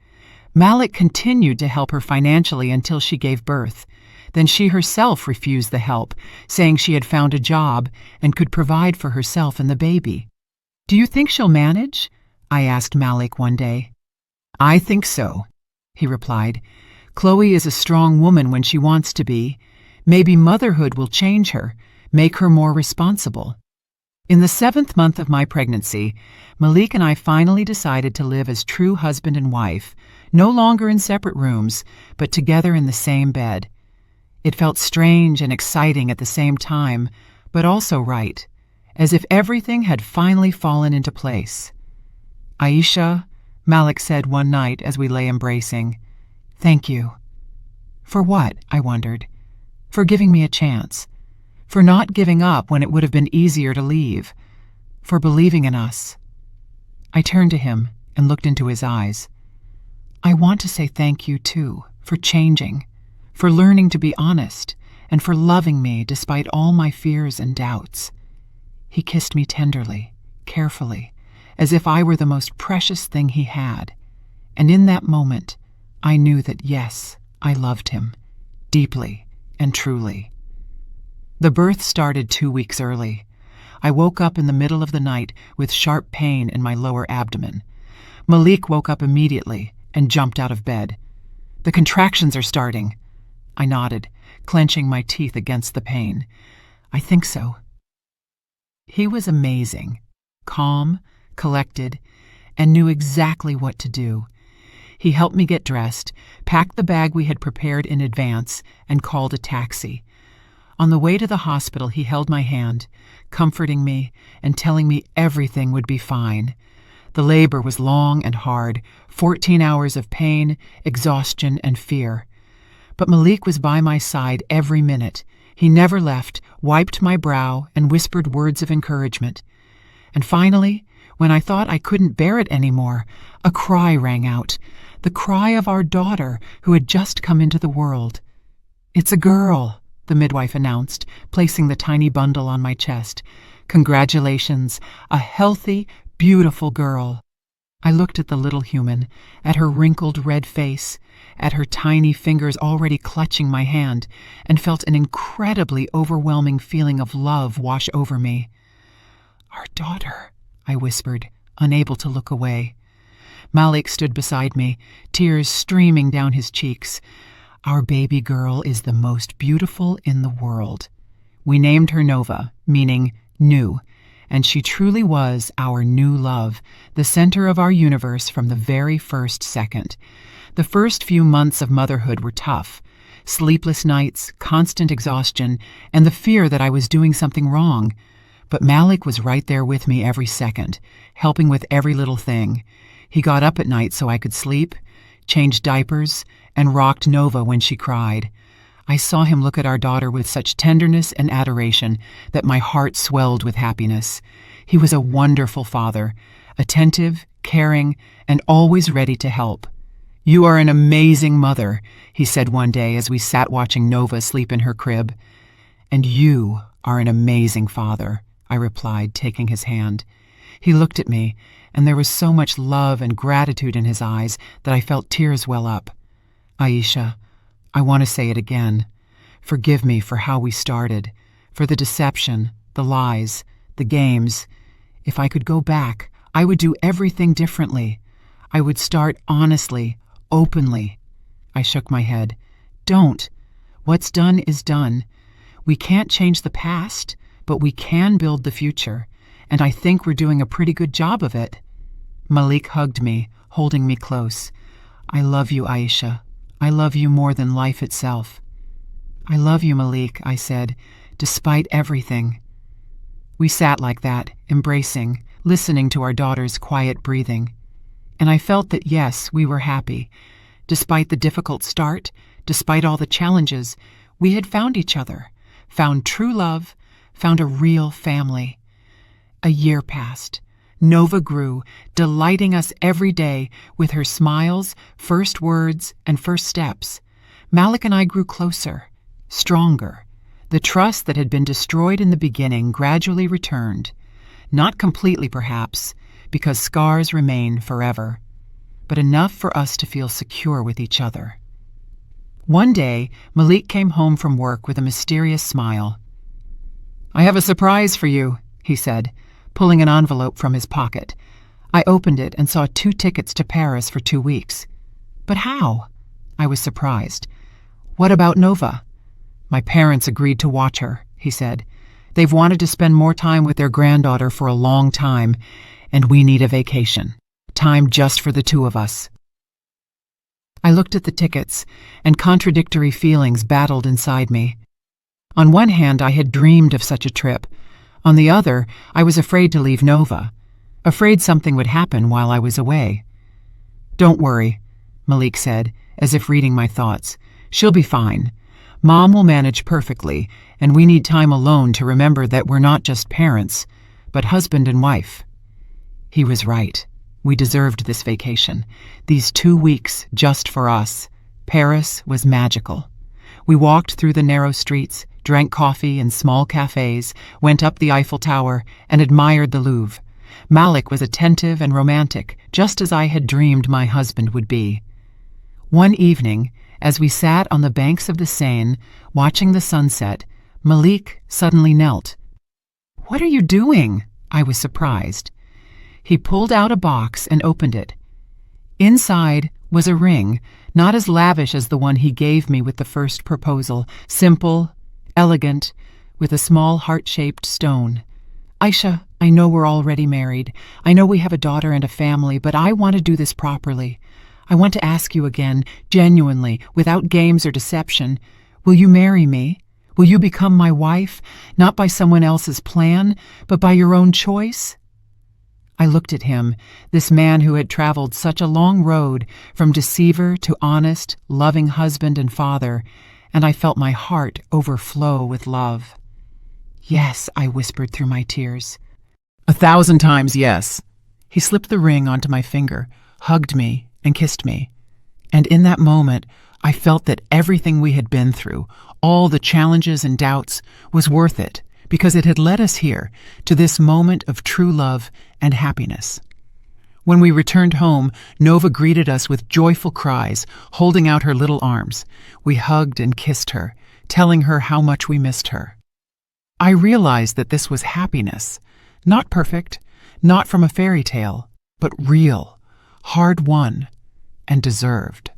Malik continued to help her financially until she gave birth. Then she herself refused the help, saying she had found a job and could provide for herself and the baby. "Do you think she'll manage?" I asked Malik one day. "I think so," he replied. "Chloe is a strong woman when she wants to be. Maybe motherhood will change her, make her more responsible." In the 7th month of my pregnancy, Malik and I finally decided to live as true husband and wife, no longer in separate rooms, but together in the same bed. It felt strange and exciting at the same time, but also right, as if everything had finally fallen into place. "Aisha," Malik said one night as we lay embracing, "thank you." For what, I wondered. For giving me a chance. For not giving up when it would have been easier to leave. For believing in us. I turned to him and looked into his eyes. "I want to say thank you, too, for changing, for learning to be honest, and for loving me despite all my fears and doubts." He kissed me tenderly, carefully, as if I were the most precious thing he had. And in that moment, I knew that yes, I loved him, deeply and truly. The birth started 2 weeks early. I woke up in the middle of the night with sharp pain in my lower abdomen. Malik woke up immediately and jumped out of bed. "The contractions are starting." I nodded, clenching my teeth against the pain. "I think so." He was amazing, calm, collected, and knew exactly what to do. He helped me get dressed, packed the bag we had prepared in advance, and called a taxi. On the way to the hospital, he held my hand, comforting me and telling me everything would be fine. The labor was long and hard, 14 hours of pain, exhaustion, and fear. But Malik was by my side every minute. He never left, wiped my brow, and whispered words of encouragement. And finally, when I thought I couldn't bear it anymore, a cry rang out, the cry of our daughter who had just come into the world. "It's a girl," the midwife announced, placing the tiny bundle on my chest. "Congratulations, a healthy, beautiful girl." I looked at the little human, at her wrinkled red face, at her tiny fingers already clutching my hand, and felt an incredibly overwhelming feeling of love wash over me. "Our daughter," I whispered, unable to look away. Malik stood beside me, tears streaming down his cheeks. "Our baby girl is the most beautiful in the world." We named her Nova, meaning new, and she truly was our new love, the center of our universe from the very first second. The first few months of motherhood were tough. Sleepless nights, constant exhaustion, and the fear that I was doing something wrong. But Malik was right there with me every second, helping with every little thing. He got up at night so I could sleep, changed diapers, and rocked Nova when she cried. I saw him look at our daughter with such tenderness and adoration that my heart swelled with happiness. He was a wonderful father, attentive, caring, and always ready to help. "You are an amazing mother," he said one day as we sat watching Nova sleep in her crib. "And you are an amazing father," I replied, taking his hand. He looked at me, and there was so much love and gratitude in his eyes that I felt tears well up. "Aisha, I want to say it again. Forgive me for how we started, for the deception, the lies, the games. If I could go back, I would do everything differently. I would start honestly, openly." I shook my head. "Don't. What's done is done. We can't change the past, but we can build the future, and I think we're doing a pretty good job of it." Malik hugged me, holding me close. "I love you, Aisha. I love you more than life itself." "I love you, Malik," I said, "despite everything." We sat like that, embracing, listening to our daughter's quiet breathing. And I felt that, yes, we were happy. Despite the difficult start, despite all the challenges, we had found each other, found true love, found a real family. A year passed. Nova grew, delighting us every day with her smiles, first words, and first steps. Malik and I grew closer, stronger. The trust that had been destroyed in the beginning gradually returned. Not completely, perhaps, because scars remain forever, but enough for us to feel secure with each other. One day, Malik came home from work with a mysterious smile. "I have a surprise for you," he said, pulling an envelope from his pocket. I opened it and saw 2 tickets to Paris for 2 weeks. "But how?" I was surprised. "What about Nova?" "My parents agreed to watch her," he said. "They've wanted to spend more time with their granddaughter for a long time, and we need a vacation. Time just for the 2 of us." I looked at the tickets, and contradictory feelings battled inside me. On one hand, I had dreamed of such a trip. On the other, I was afraid to leave Nova, afraid something would happen while I was away. "Don't worry," Malik said, as if reading my thoughts. "She'll be fine. Mom will manage perfectly, and we need time alone to remember that we're not just parents, but husband and wife." He was right. We deserved this vacation. These 2 weeks just for us. Paris was magical. We walked through the narrow streets, drank coffee in small cafes, went up the Eiffel Tower, and admired the Louvre. Malik was attentive and romantic, just as I had dreamed my husband would be. One evening, as we sat on the banks of the Seine, watching the sunset, Malik suddenly knelt. "What are you doing?" I was surprised. He pulled out a box and opened it. Inside was a ring, not as lavish as the one he gave me with the first proposal, simple, elegant, with a small heart-shaped stone. "Aisha, I know we're already married. I know we have a daughter and a family, but I want to do this properly. I want to ask you again, genuinely, without games or deception. Will you marry me? Will you become my wife, not by someone else's plan, but by your own choice?" I looked at him, this man who had traveled such a long road from deceiver to honest, loving husband and father, and I felt my heart overflow with love. "Yes," I whispered through my tears. 1,000 times yes. He slipped the ring onto my finger, hugged me, and kissed me. And in that moment, I felt that everything we had been through, all the challenges and doubts, was worth it, because it had led us here, to this moment of true love and happiness. When we returned home, Nova greeted us with joyful cries, holding out her little arms. We hugged and kissed her, telling her how much we missed her. I realized that this was happiness, Not perfect, not from a fairy tale, but real, hard-won, and deserved.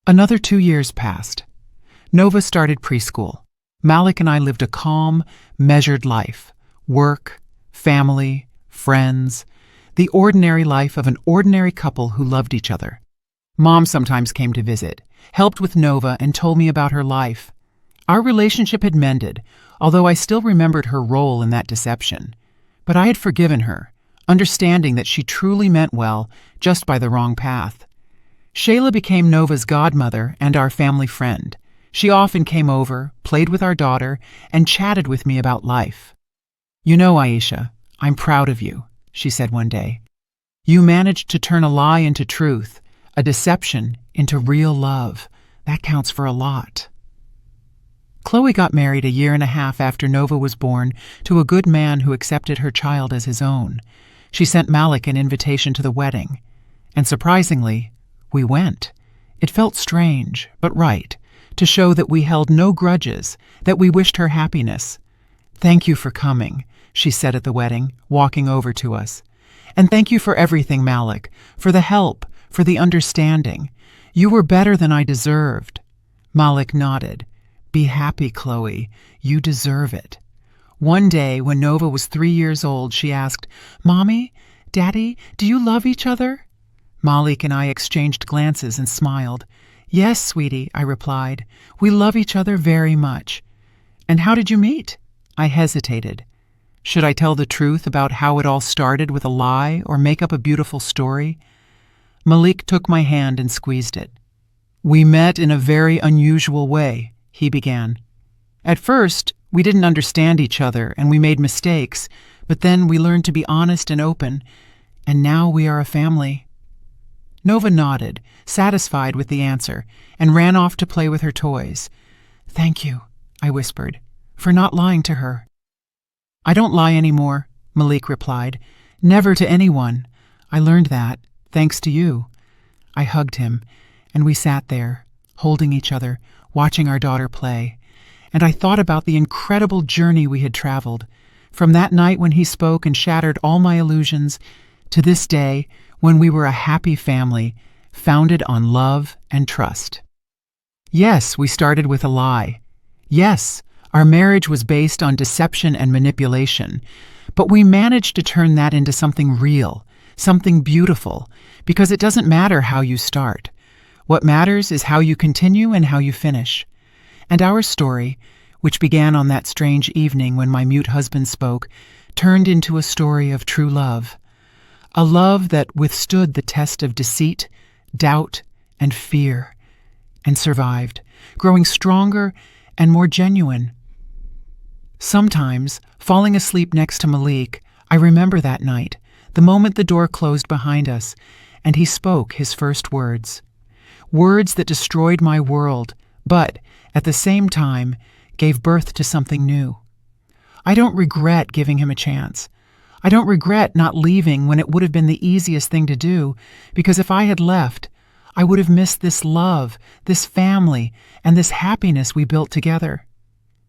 Another 2 years passed. Nova started preschool. Malik and I lived a calm, measured life. Work, family, friends, the ordinary life of an ordinary couple who loved each other. Mom sometimes came to visit, helped with Nova, and told me about her life. Our relationship had mended, although I still remembered her role in that deception. But I had forgiven her, understanding that she truly meant well, just by the wrong path. Shayla became Nova's godmother and our family friend. She often came over, played with our daughter, and chatted with me about life. "You know, Aisha, I'm proud of you," she said one day. "You managed to turn a lie into truth, a deception into real love. That counts for a lot." Chloe got married a year and a half after Nova was born to a good man who accepted her child as his own. She sent Malik an invitation to the wedding. And surprisingly, we went. It felt strange, but right, to show that we held no grudges, that we wished her happiness. "Thank you for coming," she said at the wedding, walking over to us. "And thank you for everything, Malik, for the help, for the understanding. You were better than I deserved." Malik nodded. "Be happy, Chloe. You deserve it." One day, when Nova was 3 years old, she asked, "Mommy, Daddy, do you love each other?" Malik and I exchanged glances and smiled. "Yes, sweetie," I replied. "We love each other very much." "And how did you meet?" I hesitated. Should I tell the truth about how it all started with a lie or make up a beautiful story? Malik took my hand and squeezed it. "We met in a very unusual way," he began. "At first, we didn't understand each other and we made mistakes, but then we learned to be honest and open, and now we are a family." Nova nodded, satisfied with the answer, and ran off to play with her toys. "Thank you," I whispered, "for not lying to her." "I don't lie anymore," Malik replied. "Never to anyone. I learned that, thanks to you." I hugged him, and we sat there, holding each other, watching our daughter play. And I thought about the incredible journey we had traveled, from that night when he spoke and shattered all my illusions, to this day when we were a happy family, founded on love and trust. Yes, we started with a lie. Yes, our marriage was based on deception and manipulation, but we managed to turn that into something real, something beautiful, because it doesn't matter how you start. What matters is how you continue and how you finish. And our story, which began on that strange evening when my mute husband spoke, turned into a story of true love. A love that withstood the test of deceit, doubt, and fear, and survived, growing stronger and more genuine. Sometimes, falling asleep next to Malik, I remember that night, the moment the door closed behind us, and he spoke his first words. Words that destroyed my world, but, at the same time, gave birth to something new. I don't regret giving him a chance. I don't regret not leaving when it would have been the easiest thing to do, because if I had left, I would have missed this love, this family, and this happiness we built together.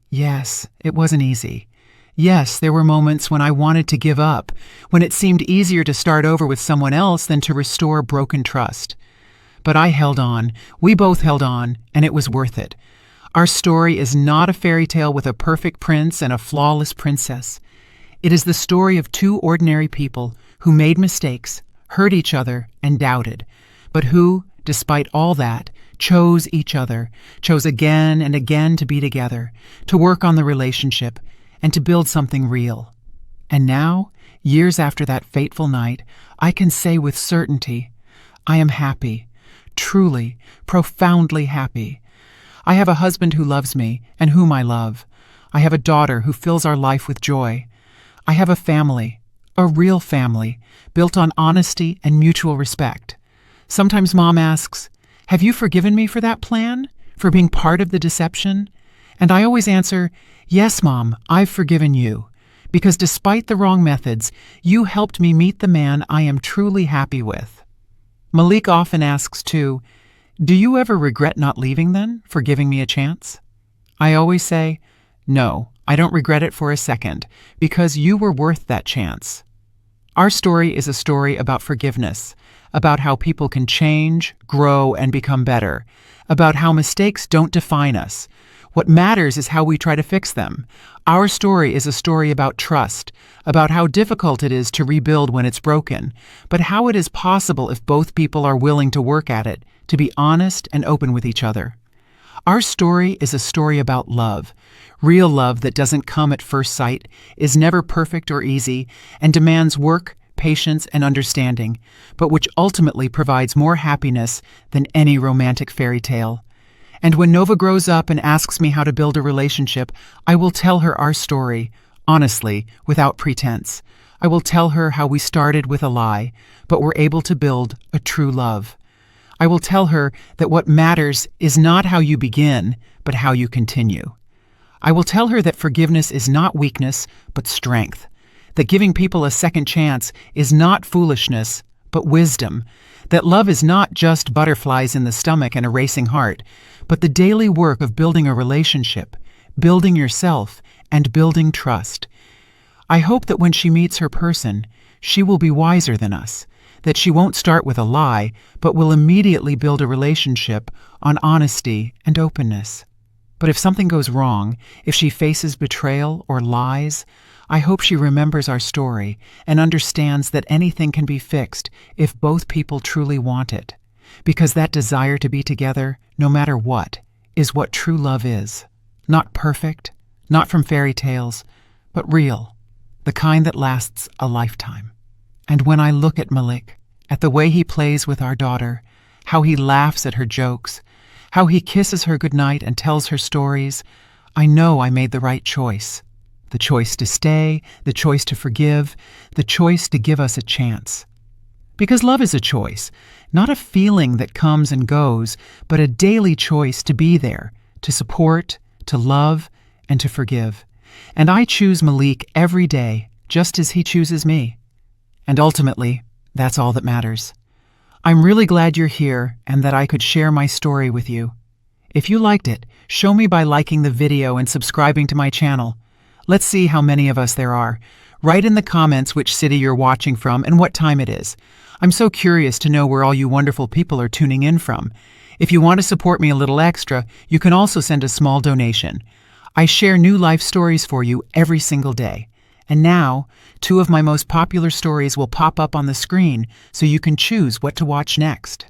Yes, it wasn't easy. Yes, there were moments when I wanted to give up, when it seemed easier to start over with someone else than to restore broken trust. But I held on, we both held on, and it was worth it. Our story is not a fairy tale with a perfect prince and a flawless princess. It is the story of two ordinary people who made mistakes, hurt each other, and doubted, but who, despite all that, chose each other, chose again and again to be together, to work on the relationship, and to build something real. And now, years after that fateful night, I can say with certainty, I am happy, truly, profoundly happy. I have a husband who loves me and whom I love. I have a daughter who fills our life with joy. I have a family, a real family, built on honesty and mutual respect. Sometimes Mom asks, "Have you forgiven me for that plan? For being part of the deception?" And I always answer, "Yes, Mom, I've forgiven you. Because despite the wrong methods, you helped me meet the man I am truly happy with." Malik often asks too, "Do you ever regret not leaving then, for giving me a chance?" I always say, "No, I don't regret it for a second, because you were worth that chance. Our story is a story about forgiveness, about how people can change, grow, and become better, about how mistakes don't define us. What matters is how we try to fix them. Our story is a story about trust, about how difficult it is to rebuild when it's broken, but how it is possible if both people are willing to work at it, to be honest and open with each other. Our story is a story about love. Real love that doesn't come at first sight, is never perfect or easy, and demands work, patience, and understanding, but which ultimately provides more happiness than any romantic fairy tale. And when Nova grows up and asks me how to build a relationship, I will tell her our story, honestly, without pretense. I will tell her how we started with a lie, but were able to build a true love. I will tell her that what matters is not how you begin, but how you continue. I will tell her that forgiveness is not weakness, but strength. That giving people a second chance is not foolishness, but wisdom. That love is not just butterflies in the stomach and a racing heart, but the daily work of building a relationship, building yourself, and building trust. I hope that when she meets her person, she will be wiser than us, that she won't start with a lie, but will immediately build a relationship on honesty and openness. But if something goes wrong, if she faces betrayal or lies, I hope she remembers our story and understands that anything can be fixed if both people truly want it. Because that desire to be together, no matter what, is what true love is. Not perfect, not from fairy tales, but real, the kind that lasts a lifetime. And when I look at Malik, at the way he plays with our daughter, how he laughs at her jokes, how he kisses her goodnight and tells her stories, I know I made the right choice. The choice to stay, the choice to forgive, the choice to give us a chance. Because love is a choice, not a feeling that comes and goes, but a daily choice to be there, to support, to love, and to forgive. And I choose Malik every day, just as he chooses me. And ultimately, that's all that matters. I'm really glad you're here and that I could share my story with you. If you liked it, show me by liking the video and subscribing to my channel. Let's see how many of us there are. Write in the comments which city you're watching from and what time it is. I'm so curious to know where all you wonderful people are tuning in from. If you want to support me a little extra, you can also send a small donation. I share new life stories for you every single day. And now, 2 of my most popular stories will pop up on the screen so you can choose what to watch next.